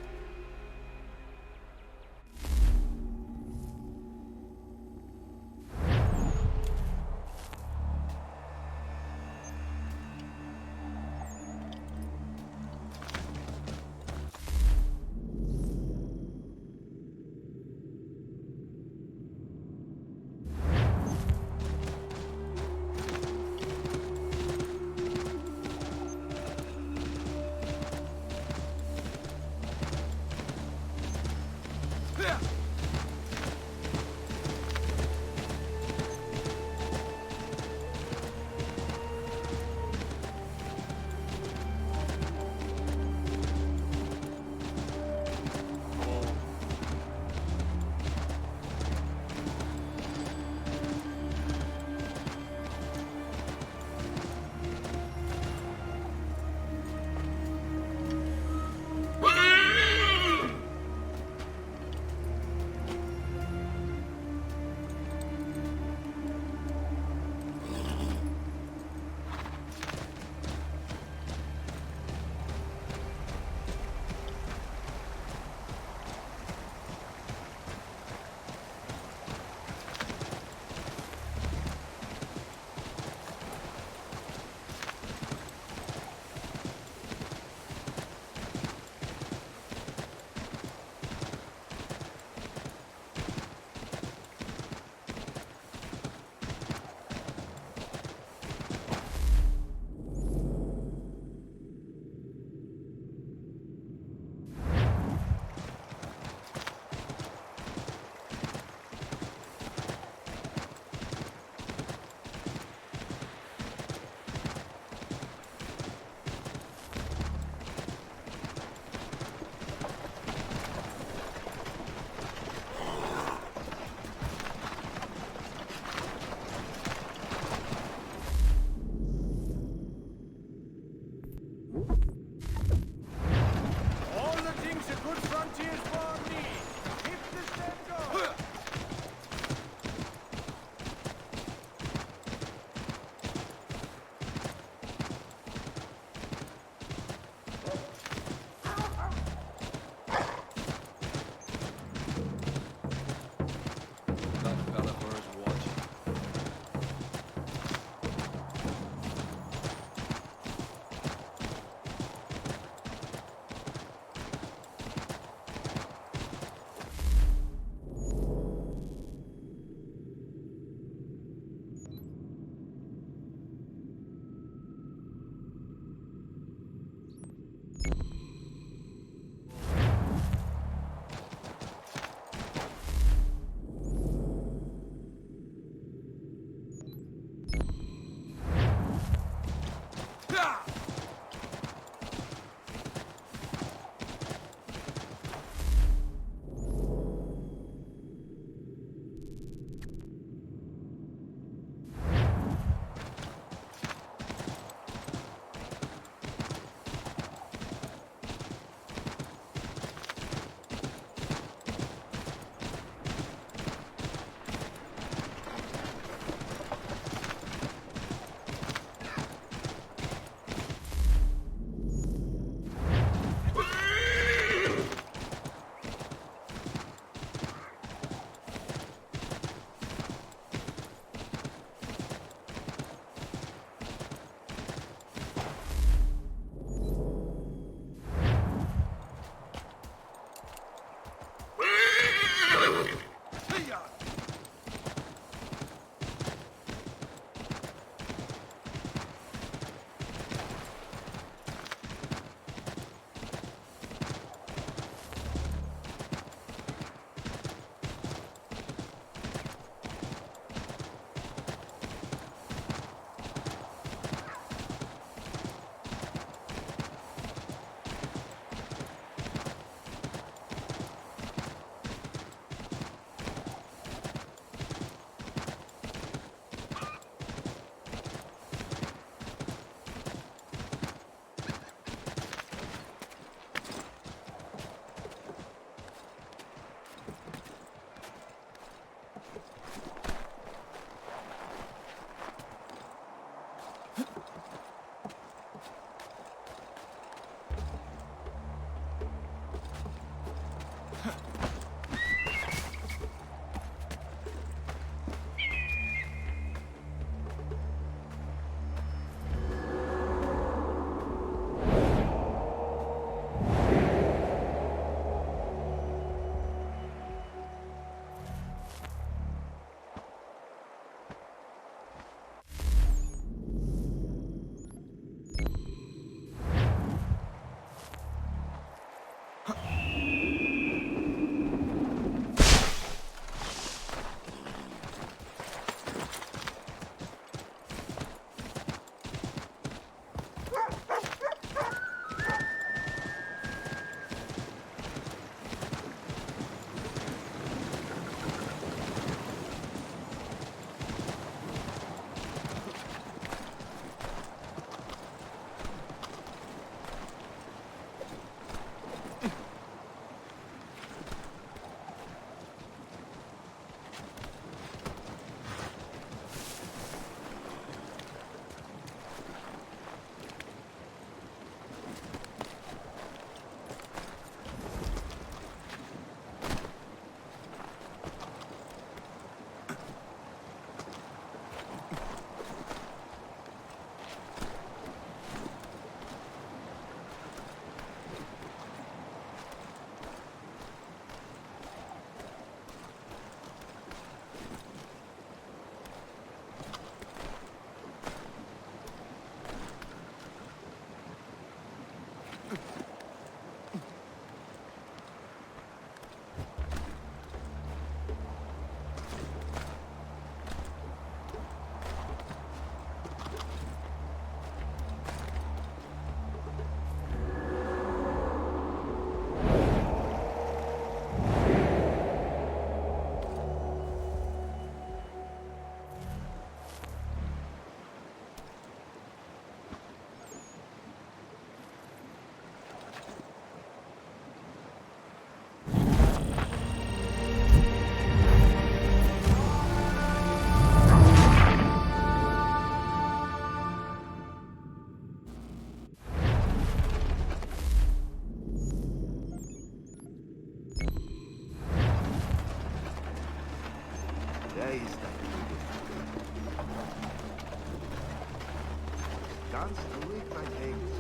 [SPEAKER 10] Ganz ruhig, mein Hengst.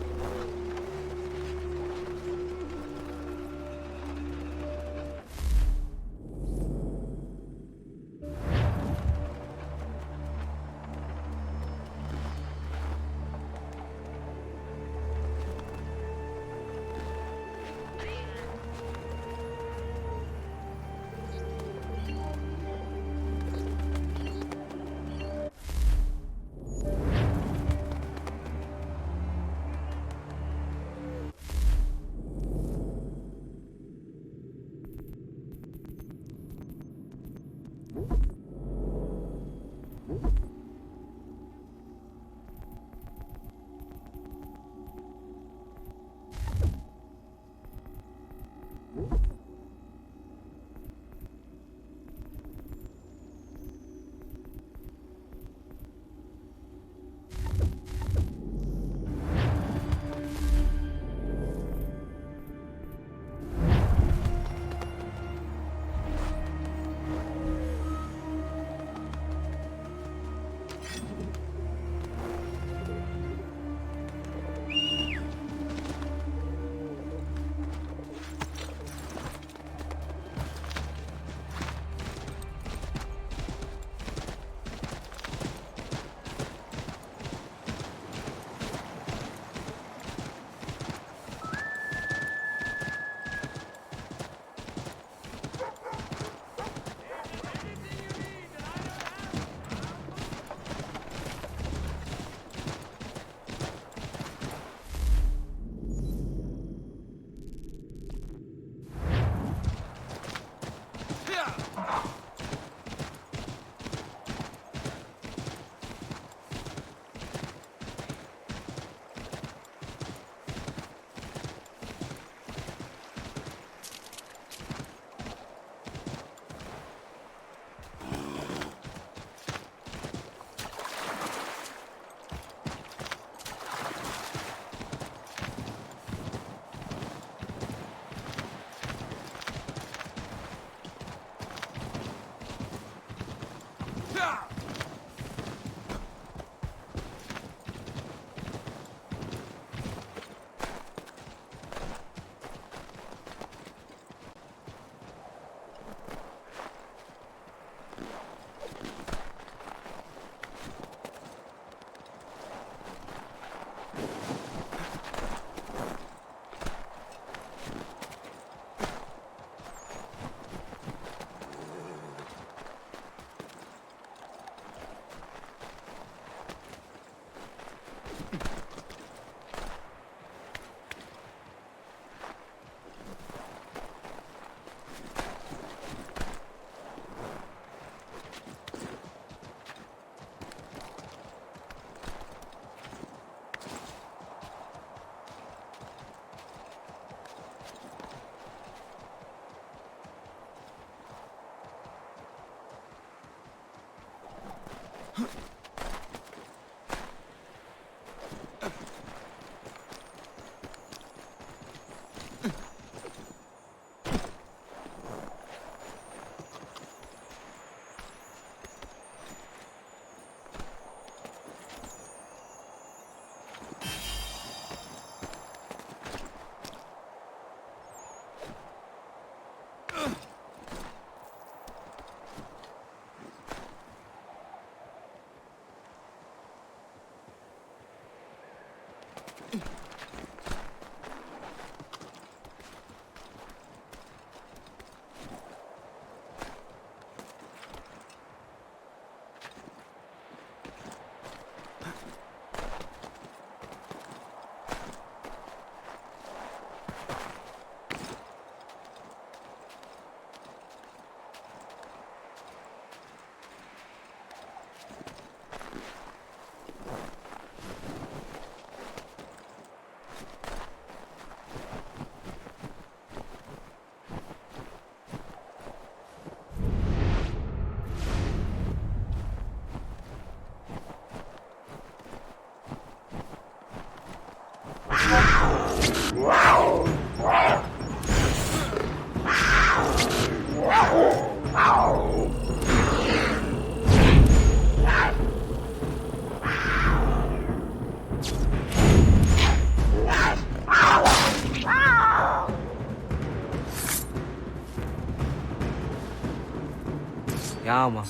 [SPEAKER 7] Yama.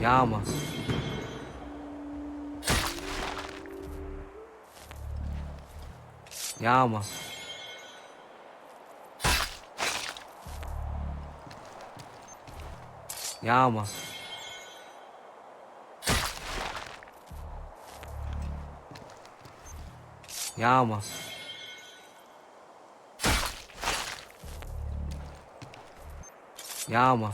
[SPEAKER 7] Yama. Yama. Yama. Yama. Yama.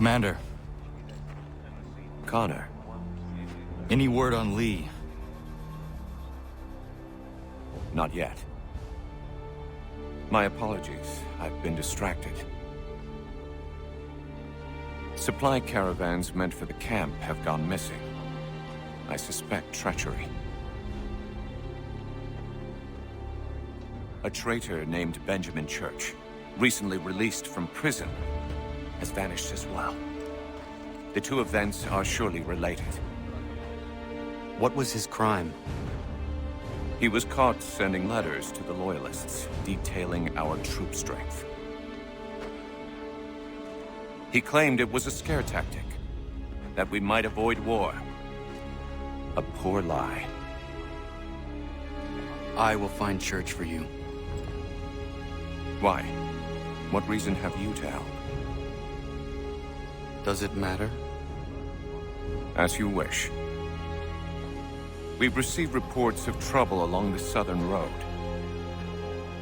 [SPEAKER 3] Commander.
[SPEAKER 15] Connor.
[SPEAKER 3] Any word on Lee?
[SPEAKER 15] Not yet. My apologies. I've been distracted. Supply caravans meant for the camp have gone missing. I suspect treachery. A traitor named Benjamin Church, recently released from prison, has vanished as well. The two events are surely related.
[SPEAKER 3] What was his crime?
[SPEAKER 15] He was caught sending letters to the Loyalists, detailing our troop strength. He claimed it was a scare tactic, that we might avoid war. A poor lie.
[SPEAKER 3] I will find Church for you.
[SPEAKER 15] Why? What reason have you to help?
[SPEAKER 3] Does it matter?
[SPEAKER 15] As you wish. We've received reports of trouble along the southern road.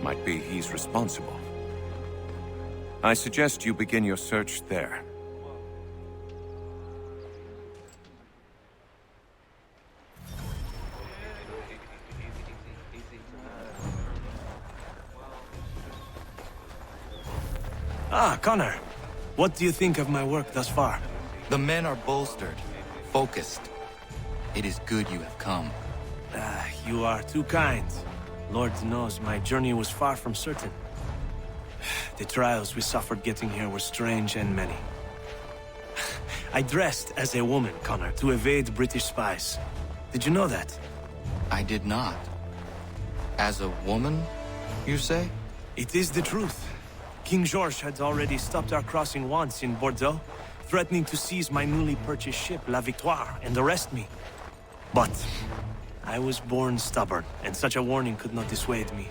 [SPEAKER 15] Might be he's responsible. I suggest you begin your search there.
[SPEAKER 6] Ah, Connor. What do you think of my work thus far?
[SPEAKER 3] The men are bolstered, focused. It is good you have come.
[SPEAKER 6] You are too kind. Lord knows my journey was far from certain. The trials we suffered getting here were strange and many. I dressed as a woman, Connor, to evade British spies. Did you know that?
[SPEAKER 3] I did not. As a woman, you say?
[SPEAKER 6] It is the truth. King George had already stopped our crossing once in Bordeaux, threatening to seize my newly purchased ship, La Victoire, and arrest me. But I was born stubborn, and such a warning could not dissuade me.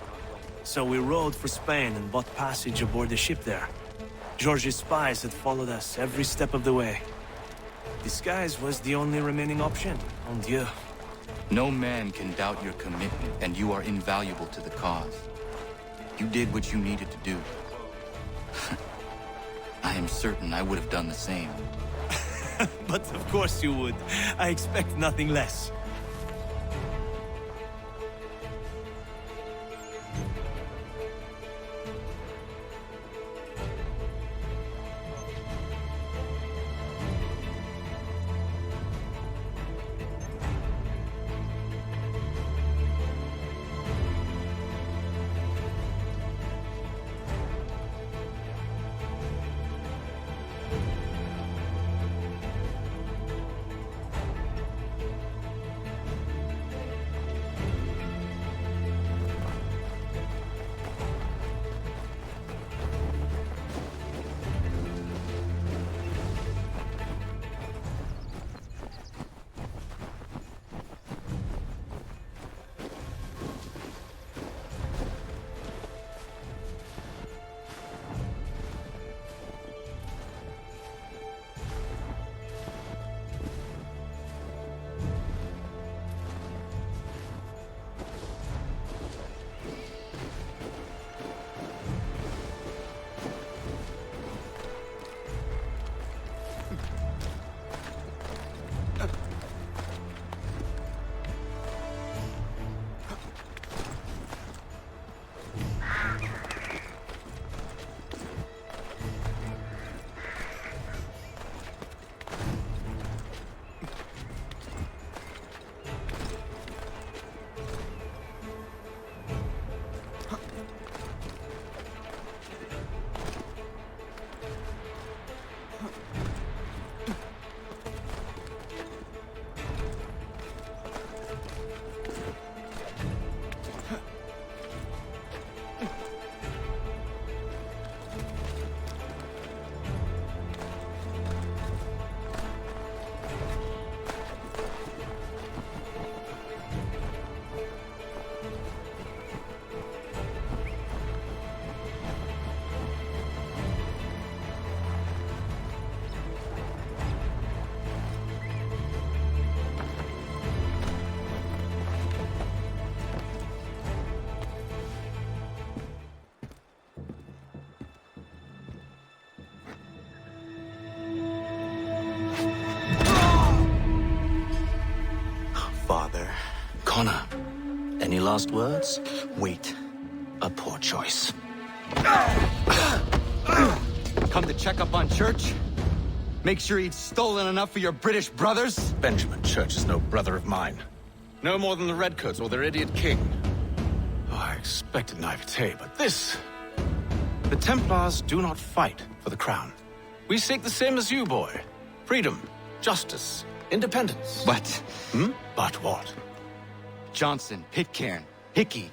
[SPEAKER 6] So we rode for Spain and bought passage aboard the ship there. George's spies had followed us every step of the way. Disguise was the only remaining option, mon Dieu.
[SPEAKER 3] No man can doubt your commitment, and you are invaluable to the cause. You did what you needed to do. I am certain I would have done the same.
[SPEAKER 6] But of course you would. I expect nothing less.
[SPEAKER 5] Connor, any last words? Wait. A poor choice.
[SPEAKER 3] Come to check up on Church? Make sure he'd stolen enough for your British brothers?
[SPEAKER 5] Benjamin Church is no brother of mine. No more than the Redcoats or their idiot king. Oh, I expected naivete, but this... The Templars do not fight for the crown. We seek the same as you, boy. Freedom, justice, independence.
[SPEAKER 3] But...
[SPEAKER 5] But what?
[SPEAKER 3] Johnson, Pitcairn, Hickey.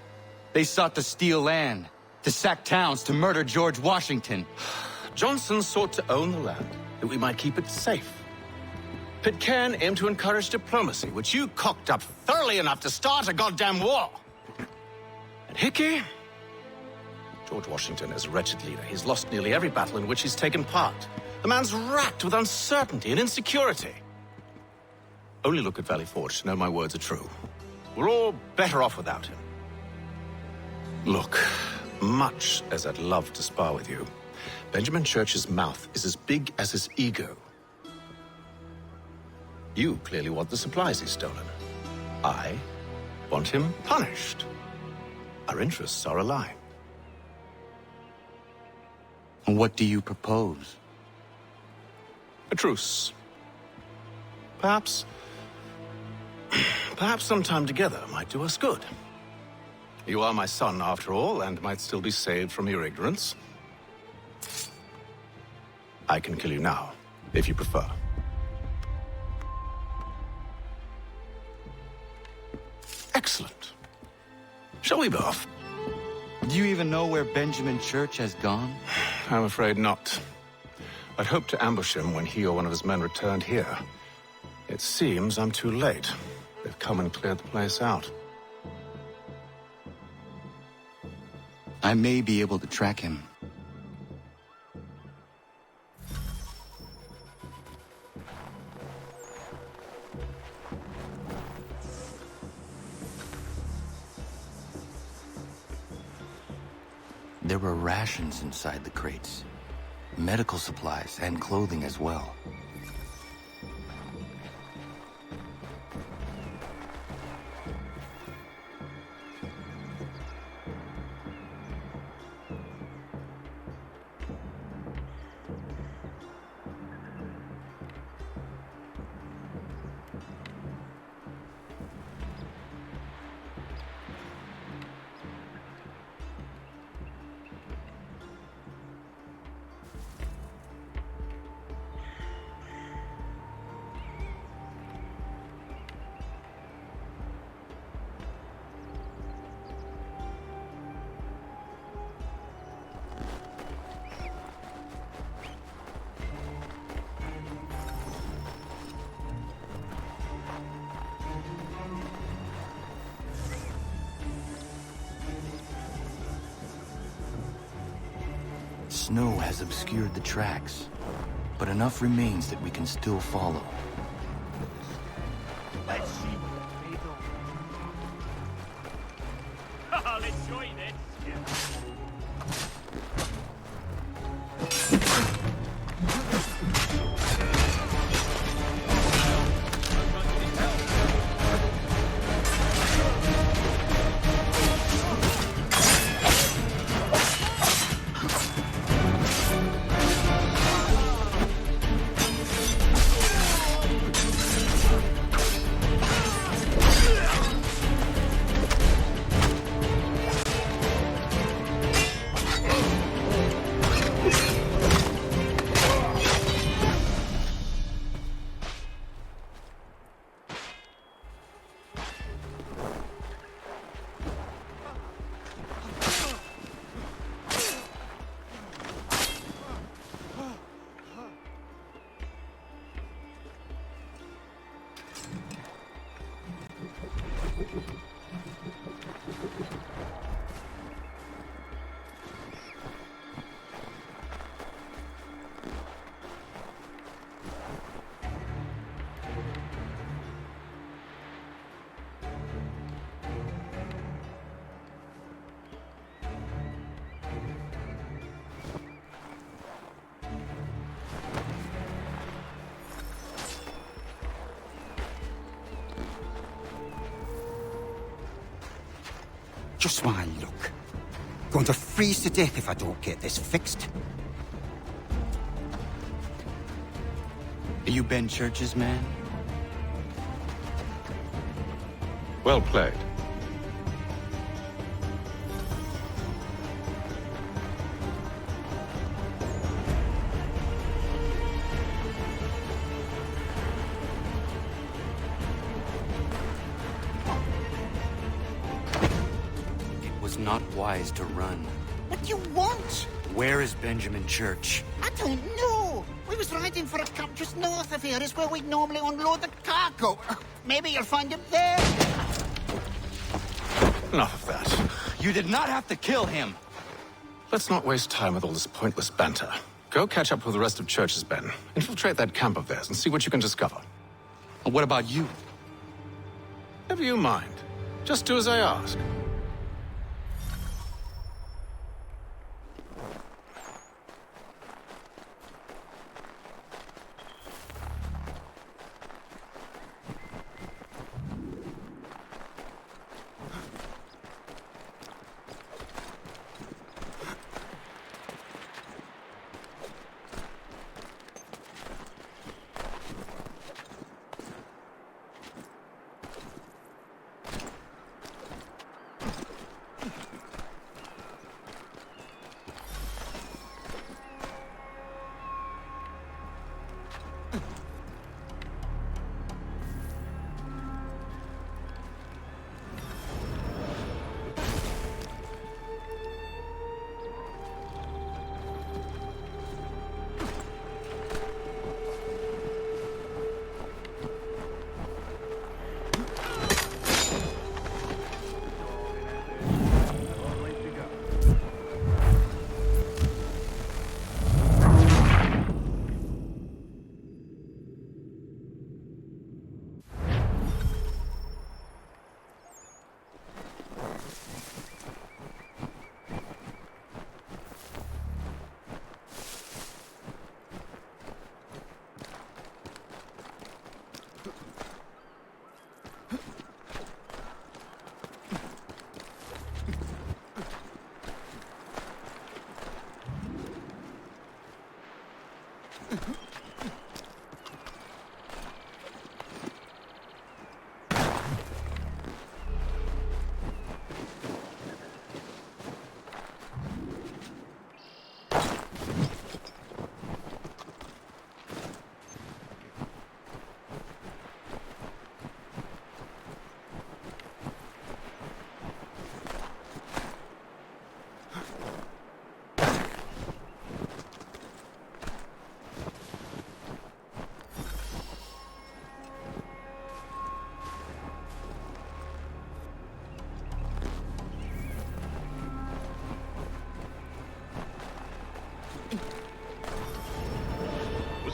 [SPEAKER 3] They sought to steal land, to sack towns, to murder George Washington.
[SPEAKER 5] Johnson sought to own the land, that we might keep it safe. Pitcairn aimed to encourage diplomacy, which you cocked up thoroughly enough to start a goddamn war. And Hickey? George Washington is a wretched leader. He's lost nearly every battle in which he's taken part. The man's racked with uncertainty and insecurity. Only look at Valley Forge to know my words are true. We're all better off without him. Look, much as I'd love to spar with you, Benjamin Church's mouth is as big as his ego. You clearly want the supplies he's stolen. I want him punished. Our interests are aligned.
[SPEAKER 3] What do you propose?
[SPEAKER 5] A truce. Perhaps some time together might do us good. You are my son, after all, and might still be saved from your ignorance. I can kill you now, if you prefer. Excellent. Shall we be off?
[SPEAKER 3] Do you even know where Benjamin Church has gone?
[SPEAKER 5] I'm afraid not. I'd hoped to ambush him when he or one of his men returned here. It seems I'm too late. They've come and cleared the place out.
[SPEAKER 3] I may be able to track him. There were rations inside the crates, medical supplies and clothing as well. Snow has obscured the tracks, but enough remains that we can still follow.
[SPEAKER 18] Let's see what they do.
[SPEAKER 1] I'll enjoy this.
[SPEAKER 13] Just my luck. Going to freeze to death if I don't get this fixed.
[SPEAKER 3] Are you Ben Church's man?
[SPEAKER 5] Well played.
[SPEAKER 3] It was not wise to run.
[SPEAKER 13] What do you want?
[SPEAKER 3] Where is Benjamin Church?
[SPEAKER 13] I don't know. We was riding for a camp just north of here. Is where we'd normally unload the cargo. Maybe you'll find him there.
[SPEAKER 5] Enough of that.
[SPEAKER 3] You did not have to kill him.
[SPEAKER 5] Let's not waste time with all this pointless banter. Go catch up with the rest of Church's men. Infiltrate that camp of theirs and see what you can discover.
[SPEAKER 3] What about you?
[SPEAKER 5] Never you mind. Just do as I ask.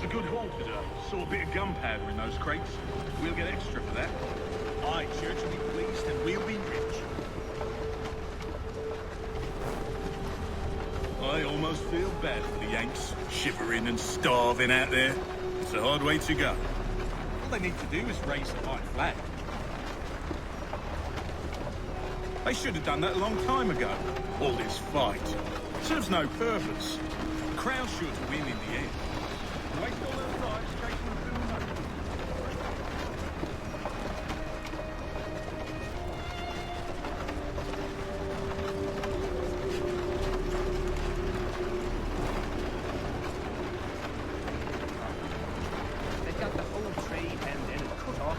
[SPEAKER 22] A good haul today. Saw a bit of gunpowder in those crates. We'll get extra for that. Aye, Church will be pleased and we'll be rich. I almost feel bad for the Yanks, shivering and starving out there. It's a hard way to go. All they need to do is raise the white flag. They should have done that a long time ago. All this fight serves no purpose. The Crown's sure to win in the end. Waste all their lives chasing a blue note.
[SPEAKER 1] They got the whole trade and then cut off.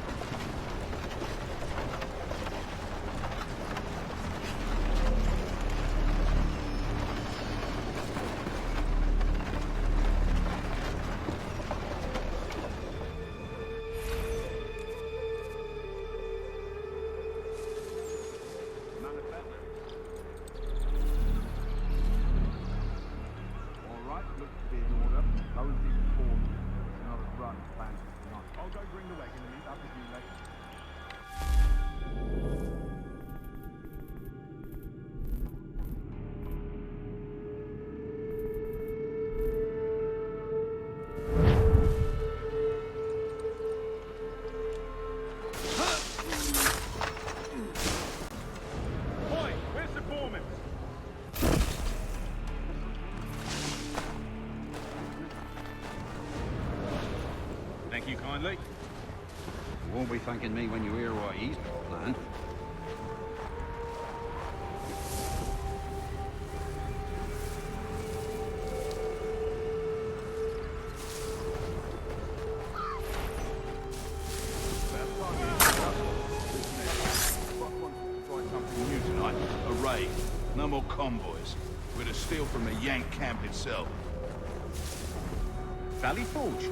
[SPEAKER 9] won't be thanking me when you hear what he's planned.
[SPEAKER 22] Something new tonight. A raid. No more convoys. We're to steal from the Yank camp itself.
[SPEAKER 9] Valley Forge?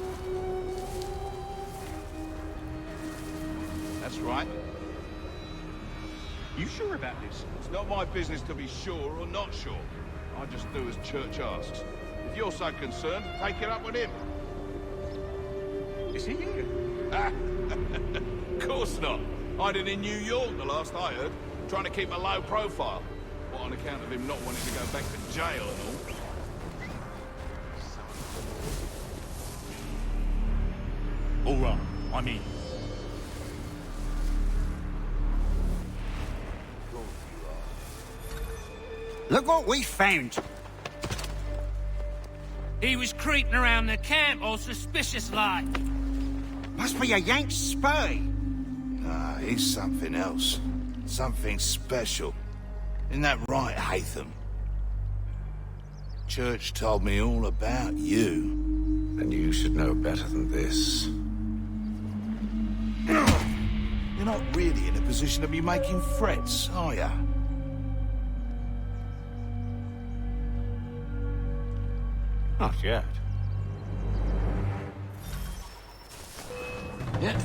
[SPEAKER 22] That's right.
[SPEAKER 9] You sure about this?
[SPEAKER 22] It's not my business to be sure or not sure. I just do as Church asks. If you're so concerned, take it up with him.
[SPEAKER 9] Is he here?
[SPEAKER 22] Of course not. Hiding in New York, the last I heard. Trying to keep a low profile. What, on account of him not wanting to go back to jail and all?
[SPEAKER 11] All right, I'm in.
[SPEAKER 13] Look what we found.
[SPEAKER 11] He was creeping around the camp all suspicious like.
[SPEAKER 13] Must be a Yank spy.
[SPEAKER 22] Ah, he's something else. Something special. Isn't that right, Hatham? Church told me all about you.
[SPEAKER 2] And you should know better than this.
[SPEAKER 22] You're not really in a position to be making threats, are ya?
[SPEAKER 5] Not yet.
[SPEAKER 22] Yeah.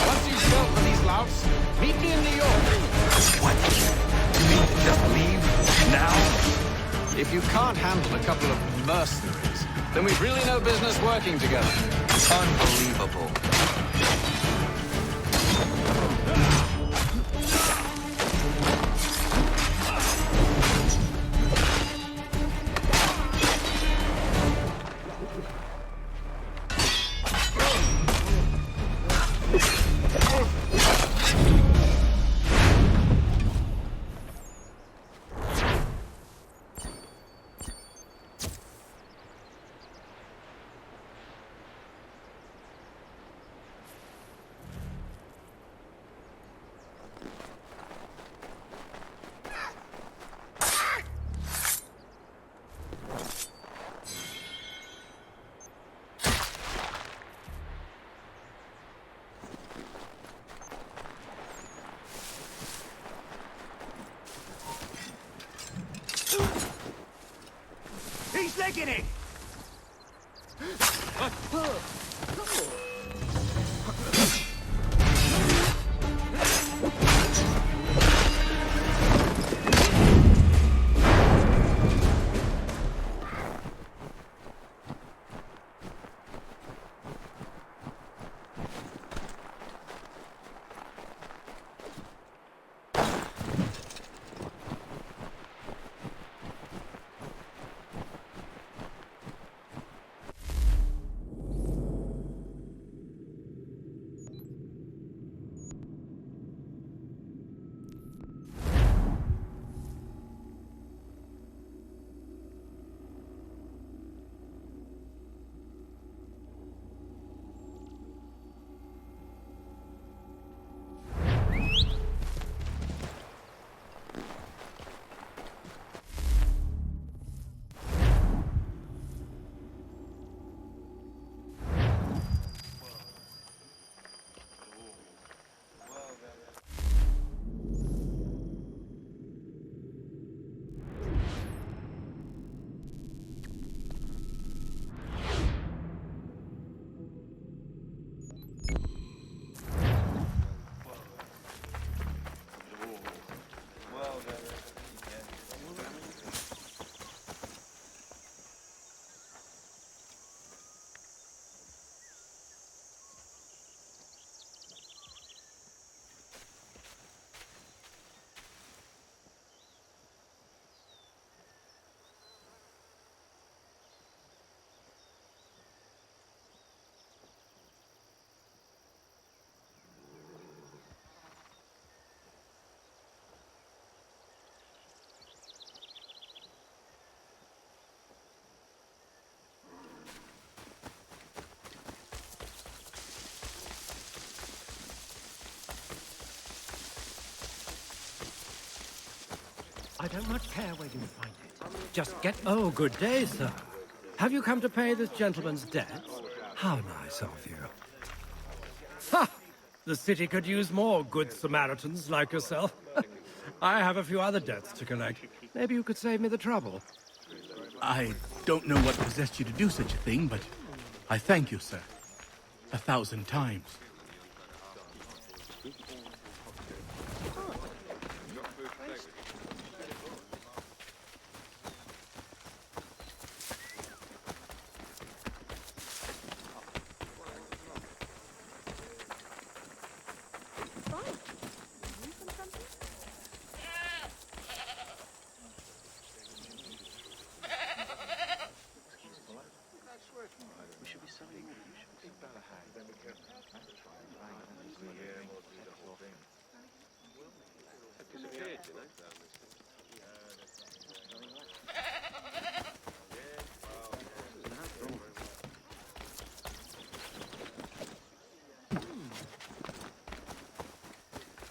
[SPEAKER 16] Once you've dealt with these louts, meet me in New York.
[SPEAKER 5] What? You mean to just leave now? If you can't handle a couple of mercenaries, then we've really no business working together. Unbelievable.
[SPEAKER 18] He's legging it!
[SPEAKER 8] I don't much care where you find it. Just get... Oh, good day, sir. Have you come to pay this gentleman's debts? How nice of you. Ha! The city could use more good Samaritans like yourself. I have a few other debts to collect. Maybe you could save me the trouble.
[SPEAKER 14] I don't know what possessed you to do such a thing, but I thank you, sir. 1,000 times.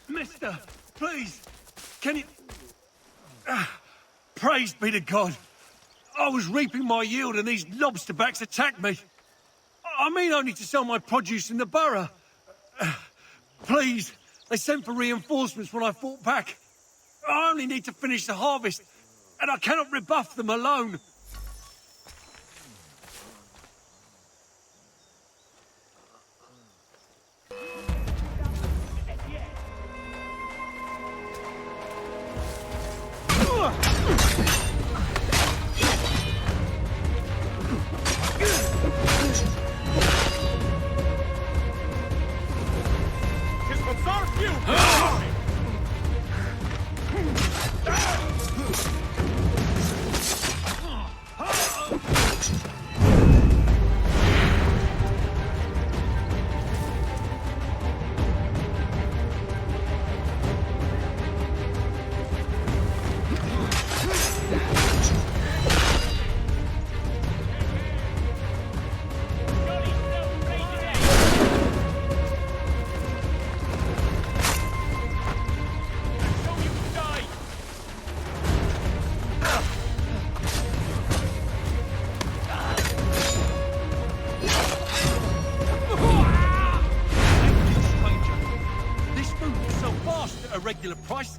[SPEAKER 8] Mister, please, can you... Praise be to God. I was reaping my yield and these lobsterbacks attacked me. I mean only to sell my produce in the borough. Please, they sent for reinforcements when I fought back. I only need to finish the harvest, and I cannot rebuff them alone. Regular price.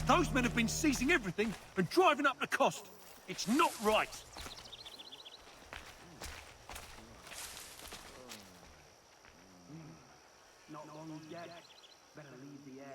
[SPEAKER 8] Those men have been seizing everything and driving up the cost. It's not right.
[SPEAKER 18] Not long yet. Better leave the area.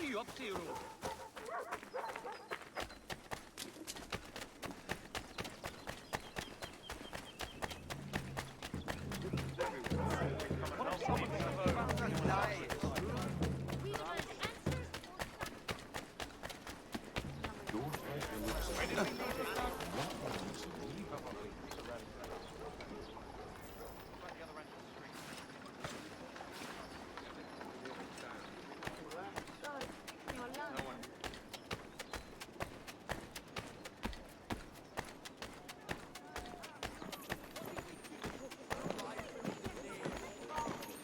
[SPEAKER 9] are you up to, Hero?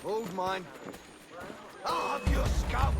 [SPEAKER 18] Hold mine. I'll have your scalp!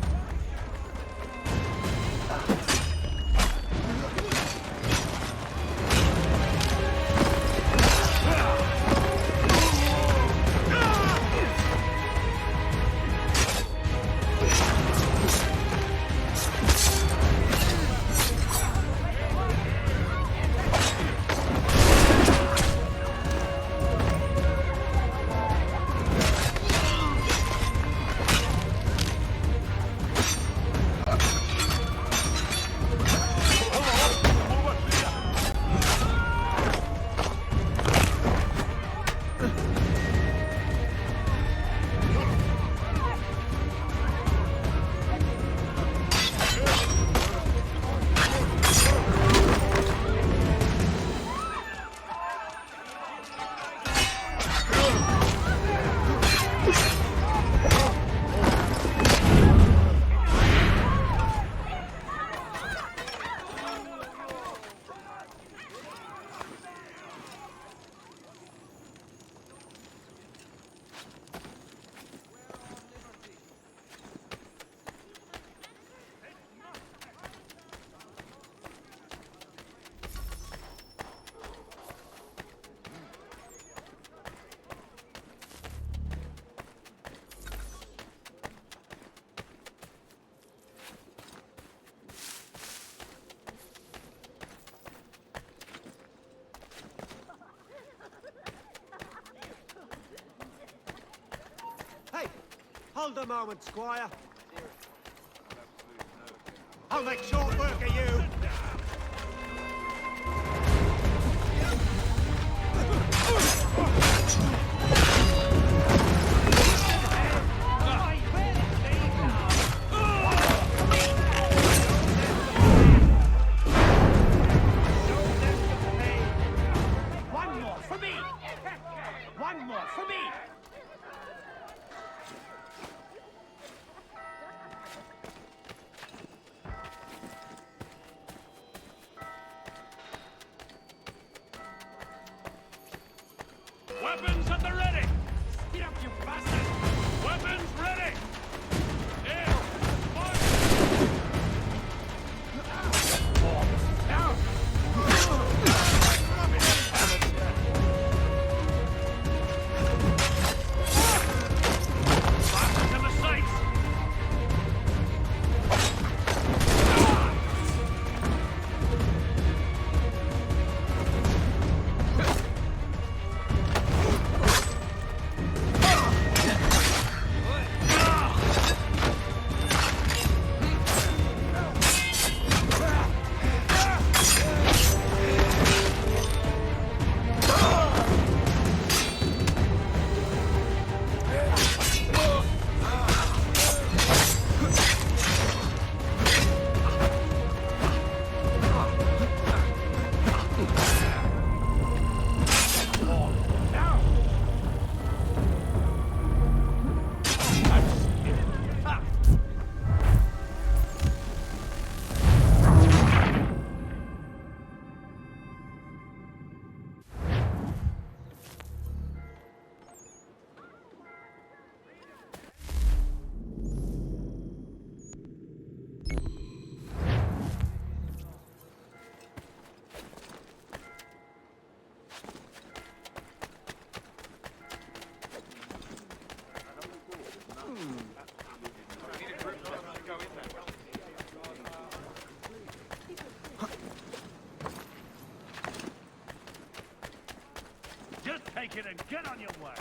[SPEAKER 18] Hey, hold a moment, Squire. I'll make short work of you.
[SPEAKER 11] One more for me! One more for me!
[SPEAKER 22] Weapons at the ready! Get up, you bastard! Weapons ready! Here! Fasten to the sights! Just take it and get on your way!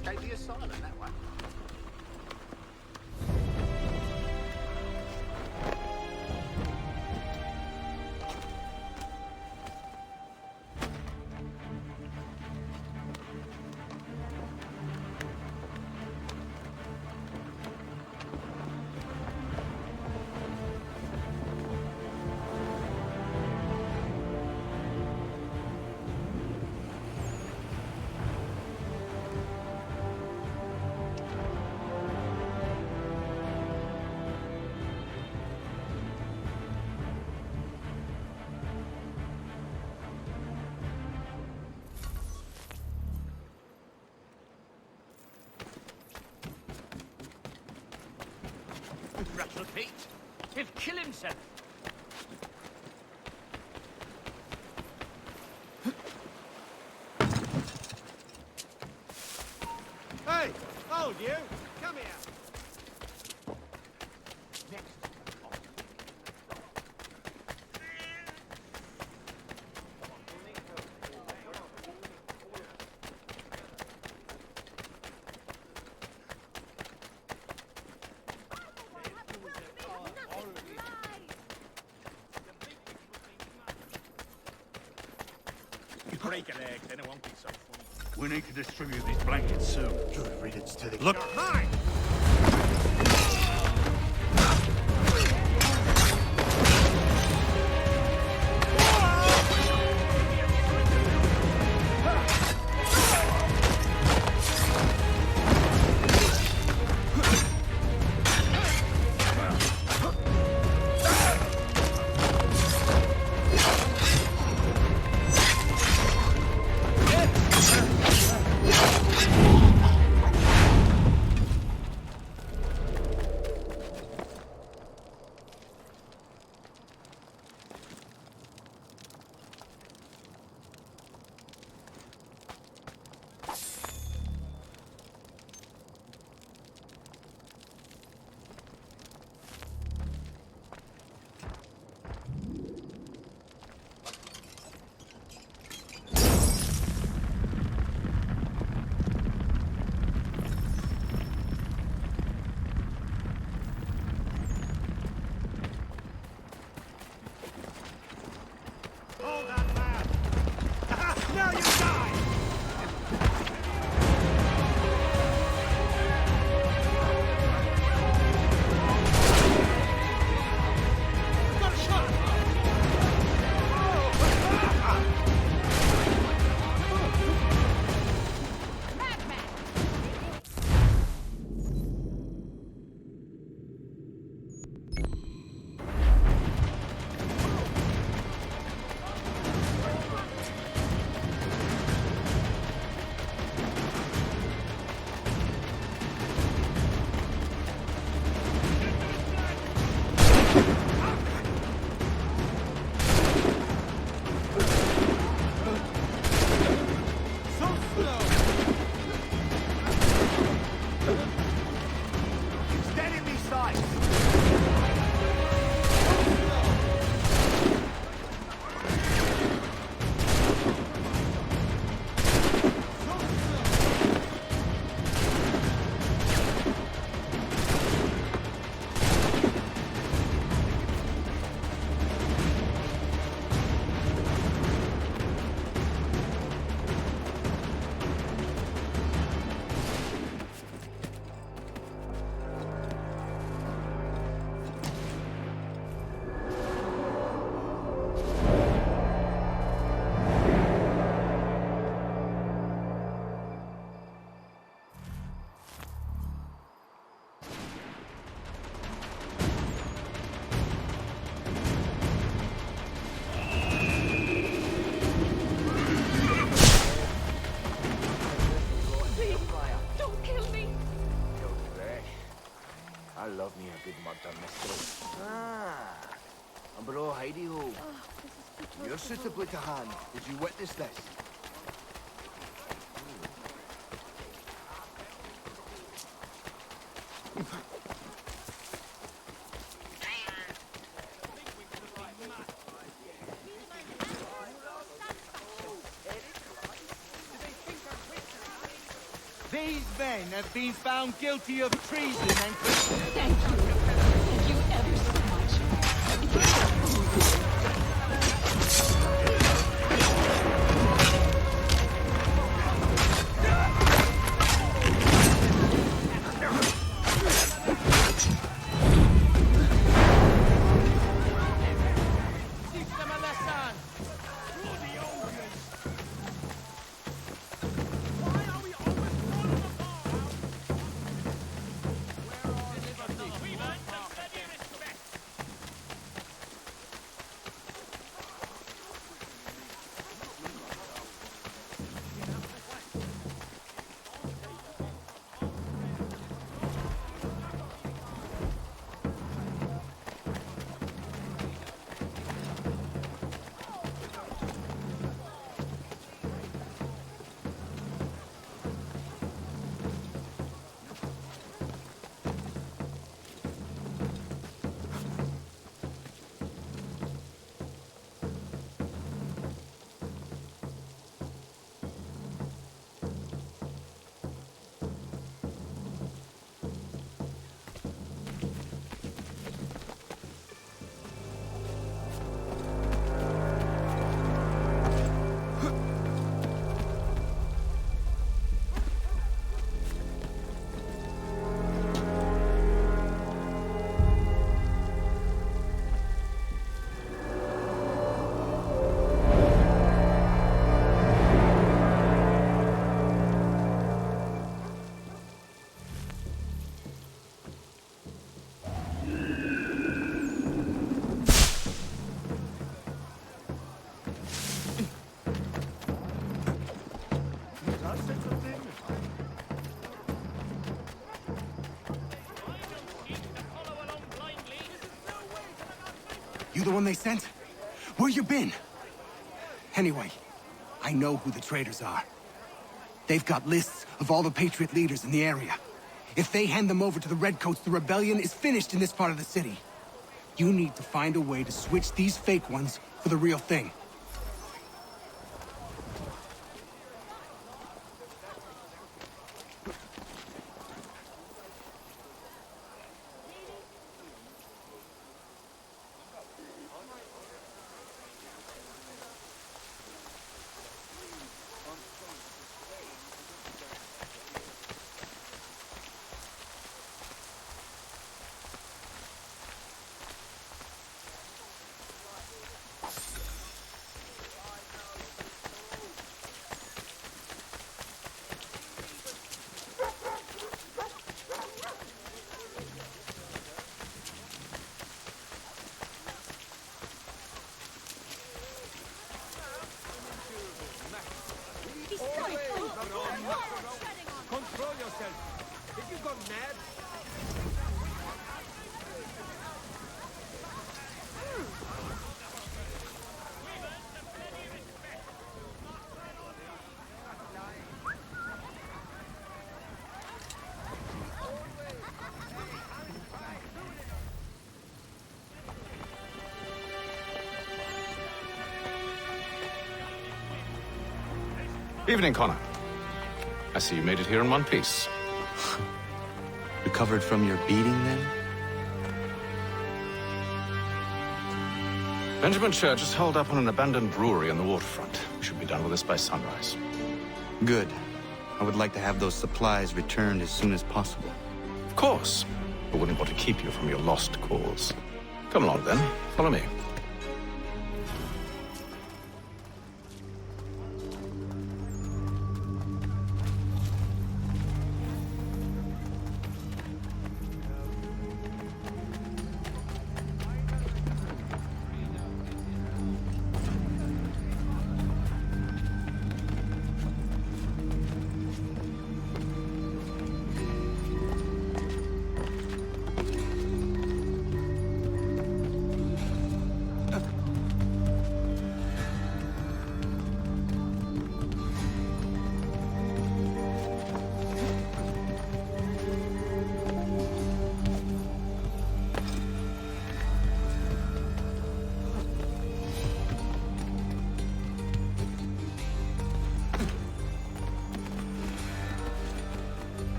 [SPEAKER 2] escape the asylum that way.
[SPEAKER 11] Rattle Pete, he'll kill himself.
[SPEAKER 18] Hey! Hold you! Come here!
[SPEAKER 22] Break a leg, then it won't be so funny.
[SPEAKER 18] We need to distribute these blankets soon. Good riddance to the...
[SPEAKER 22] Look!
[SPEAKER 18] Mine! Now you die!
[SPEAKER 2] love me a good murder mystery. Ah, and bro, Heidi-ho. You're suitably to hand. Did you witness this?
[SPEAKER 18] These men have been found guilty of treason and...
[SPEAKER 21] Thank you. Thank you ever so
[SPEAKER 4] You the one they sent? Where you been? Anyway, I know who the traitors are. They've got lists of all the Patriot leaders in the area. If they hand them over to the Redcoats, the rebellion is finished in this part of the city. You need to find a way to switch these fake ones for the real thing.
[SPEAKER 18] Control yourself. Have you gone mad?
[SPEAKER 5] Evening, Connor. I see you made it here in one piece.
[SPEAKER 3] Recovered from your beating, then?
[SPEAKER 5] Benjamin Church is holed up on an abandoned brewery on the waterfront. We should be done with this by sunrise.
[SPEAKER 3] Good. I would like to have those supplies returned as soon as possible.
[SPEAKER 5] Of course. I wouldn't want to keep you from your lost cause. Come along, then. Follow me.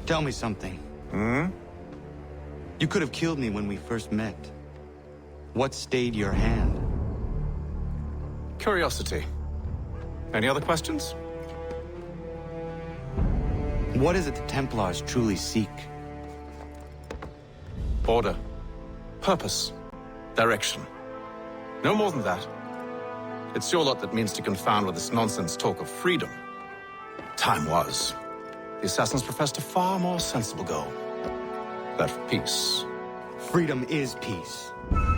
[SPEAKER 3] Tell me something.
[SPEAKER 5] Hmm?
[SPEAKER 3] You could have killed me when we first met. What stayed your hand?
[SPEAKER 5] Curiosity. Any other questions?
[SPEAKER 3] What is it the Templars truly seek?
[SPEAKER 5] Order. Purpose. Direction. No more than that. It's your lot that means to confound with this nonsense talk of freedom. Time was. The assassins professed a far more sensible goal. That of peace.
[SPEAKER 3] Freedom is peace.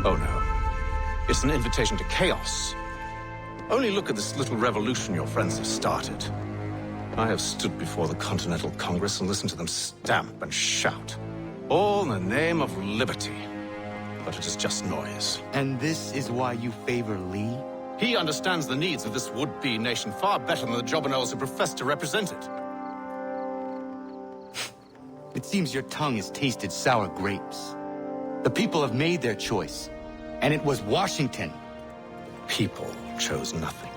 [SPEAKER 5] Oh no. It's an invitation to chaos. Only look at this little revolution your friends have started. I have stood before the Continental Congress and listened to them stamp and shout. All in the name of liberty. But it is just noise.
[SPEAKER 3] And this is why you favor Lee?
[SPEAKER 5] He understands the needs of this would-be nation far better than the Jobberknolls who profess to represent it.
[SPEAKER 3] It seems your tongue has tasted sour grapes. The people have made their choice, and it was Washington.
[SPEAKER 5] People chose nothing.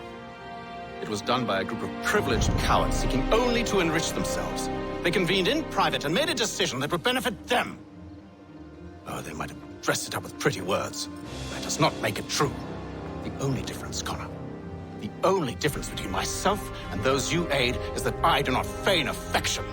[SPEAKER 5] It was done by a group of privileged cowards seeking only to enrich themselves. They convened in private and made a decision that would benefit them. Oh, they might have dressed it up with pretty words. That does not make it true. The only difference, Connor, the only difference between myself and those you aid is that I do not feign affection.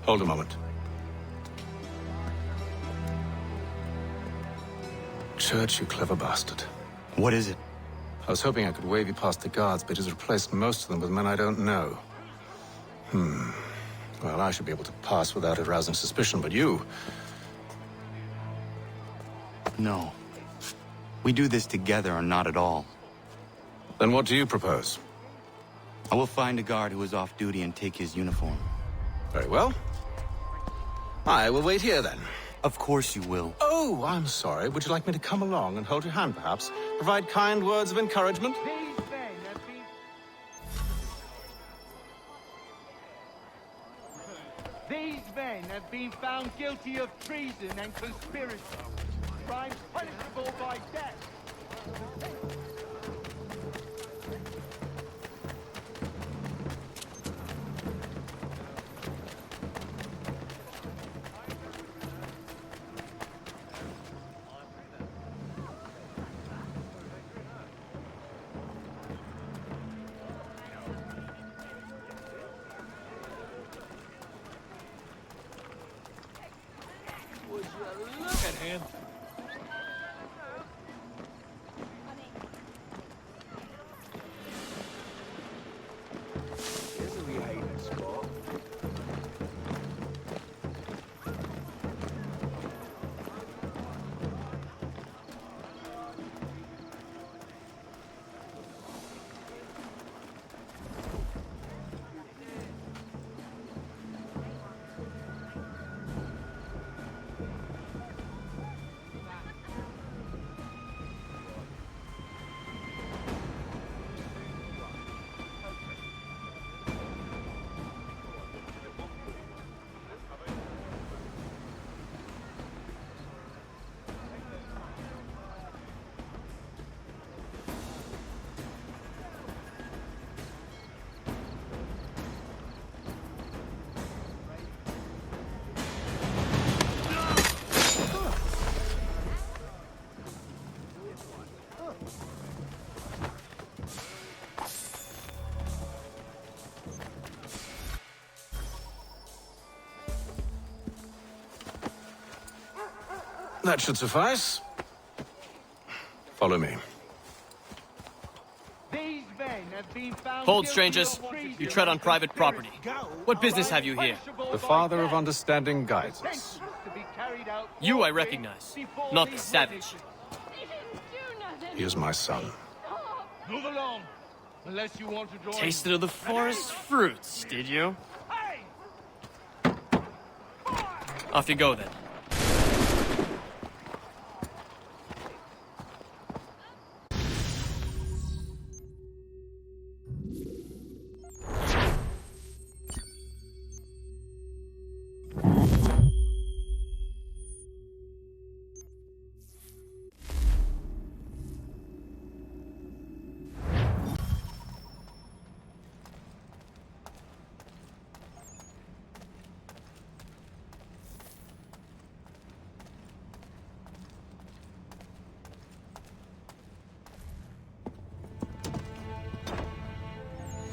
[SPEAKER 5] Hold a moment. Church, you clever bastard.
[SPEAKER 3] What is it?
[SPEAKER 5] I was hoping I could wave you past the guards, but he's replaced most of them with men I don't know. Well, I should be able to pass without arousing suspicion, but you...
[SPEAKER 3] No. We do this together or not at all.
[SPEAKER 5] Then what do you propose?
[SPEAKER 3] I will find a guard who is off duty and take his uniform.
[SPEAKER 5] Very well. I will wait here, then.
[SPEAKER 3] Of course you will.
[SPEAKER 5] Oh, I'm sorry. Would you like me to come along and hold your hand, perhaps? Provide kind words of encouragement?
[SPEAKER 18] These men have been found guilty of treason and conspiracy. Crimes punishable by death.
[SPEAKER 15] Look at him.
[SPEAKER 5] That should suffice. Follow me.
[SPEAKER 18] These men have been found
[SPEAKER 17] Hold,
[SPEAKER 18] guilty
[SPEAKER 17] strangers.
[SPEAKER 18] of treason
[SPEAKER 17] You tread on
[SPEAKER 18] and
[SPEAKER 17] private property. What business have you here?
[SPEAKER 15] The Father of Understanding guides us.
[SPEAKER 18] to be carried out
[SPEAKER 17] You I recognize, not the savage.
[SPEAKER 5] He is my son.
[SPEAKER 18] Move along, unless you want to join.
[SPEAKER 17] Tasted of the forest fruits, did you? Off you go then.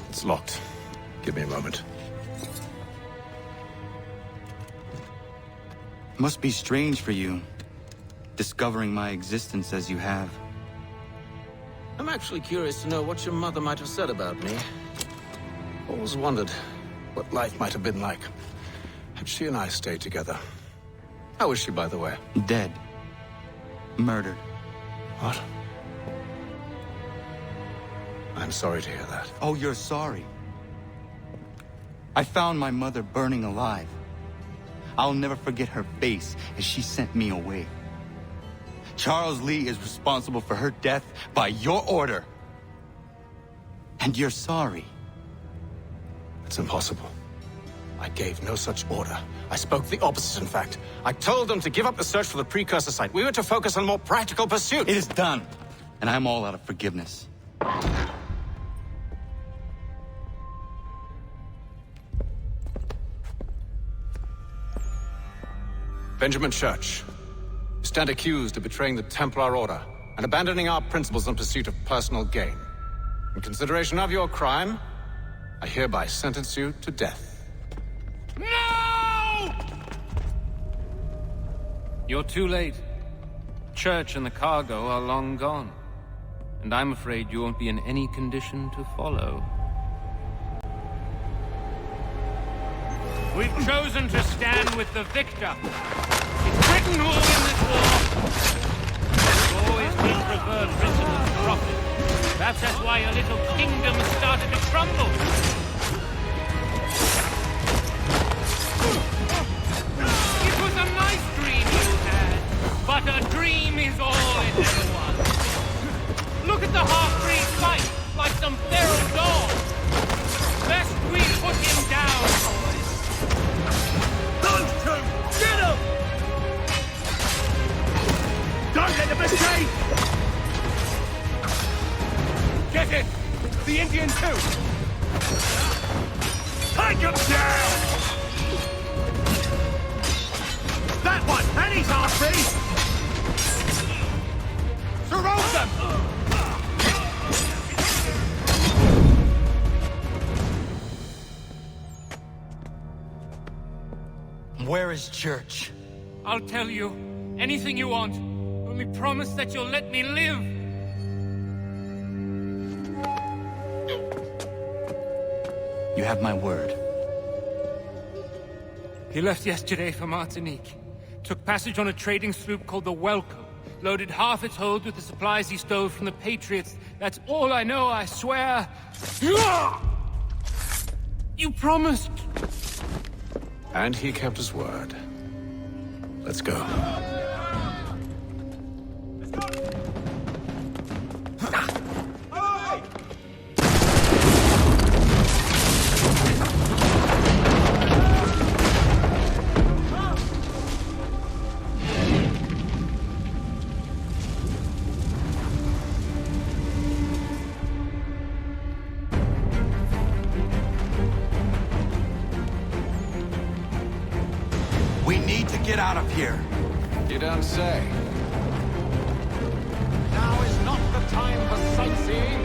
[SPEAKER 5] It's locked. Give me a moment.
[SPEAKER 3] Must be strange for you, discovering my existence as you have.
[SPEAKER 5] I'm actually curious to know what your mother might have said about me. Always wondered what life might have been like had she and I stayed together. How is she, by the way?
[SPEAKER 3] Dead. Murdered.
[SPEAKER 5] What? I'm sorry to hear that.
[SPEAKER 3] Oh, you're sorry. I found my mother burning alive. I'll never forget her face as she sent me away. Charles Lee is responsible for her death by your order. And you're sorry.
[SPEAKER 5] It's impossible. I gave no such order. I spoke the opposite, in fact. I told them to give up the search for the precursor site. We were to focus on more practical pursuits.
[SPEAKER 3] It is done. And I'm all out of forgiveness.
[SPEAKER 5] Benjamin Church, you stand accused of betraying the Templar Order and abandoning our principles in pursuit of personal gain. In consideration of your crime, I hereby sentence you to death.
[SPEAKER 7] No! You're too late. Church and the cargo are long gone. And I'm afraid you won't be in any condition to follow. We've chosen to stand with the victor. It's Britain who will win this war. It's always been preferred principles to profit. Perhaps that's why your little kingdom started to crumble. It was a nice dream you had, but a dream is all it ever was. Look at the half-breed fight, like some feral dog. Best we put him down, boys. Those two! Get him! Don't let them escape! Get it! The Indian too! Take him down! That one! And he's half-breed! Surround them!
[SPEAKER 3] Where is Church?
[SPEAKER 7] I'll tell you. Anything you want. Only promise that you'll let me live.
[SPEAKER 3] You have my word.
[SPEAKER 7] He left yesterday for Martinique. Took passage on a trading sloop called the Welcome. Loaded half its hold with the supplies he stole from the Patriots. That's all I know, I swear. You promised.
[SPEAKER 5] And he kept his word. Let's go.
[SPEAKER 3] We need to get out of here.
[SPEAKER 5] You don't say.
[SPEAKER 11] Now is not the time for sightseeing.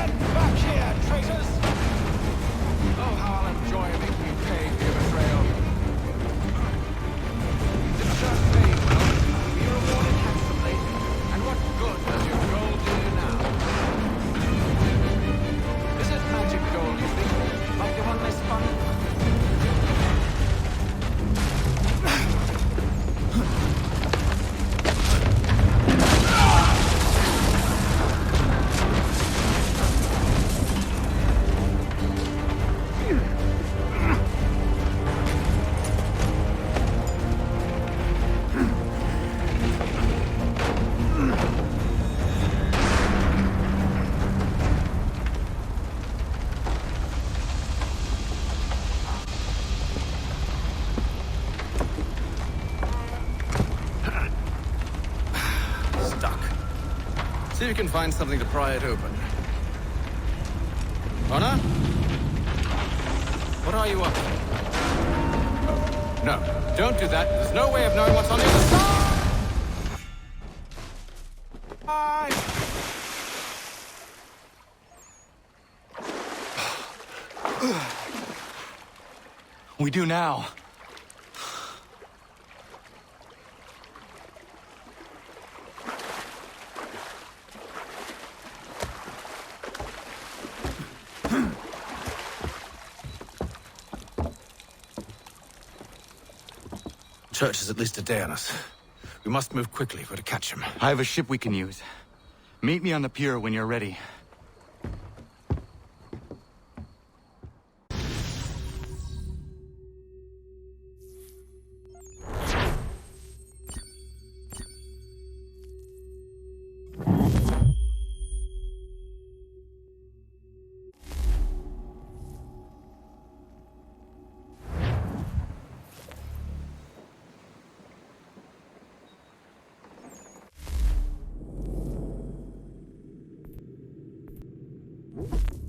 [SPEAKER 22] Get back here, traitors! Oh, how I'll enjoy making you pay for your betrayal. Didn't just pay well, you'll be rewarded handsomely. And what good does your gold do you now? Is it magic gold, you think? Like the one they spun?
[SPEAKER 5] See if you can find something to pry it open. Honor? What are you up to? Oh, no, don't do that. There's no way of knowing what's on the other side!
[SPEAKER 3] We do now.
[SPEAKER 5] Church is at least a day on us. We must move quickly if we're to catch him.
[SPEAKER 3] I have a ship we can use. Meet me on the pier when you're ready.
[SPEAKER 22] Whoop.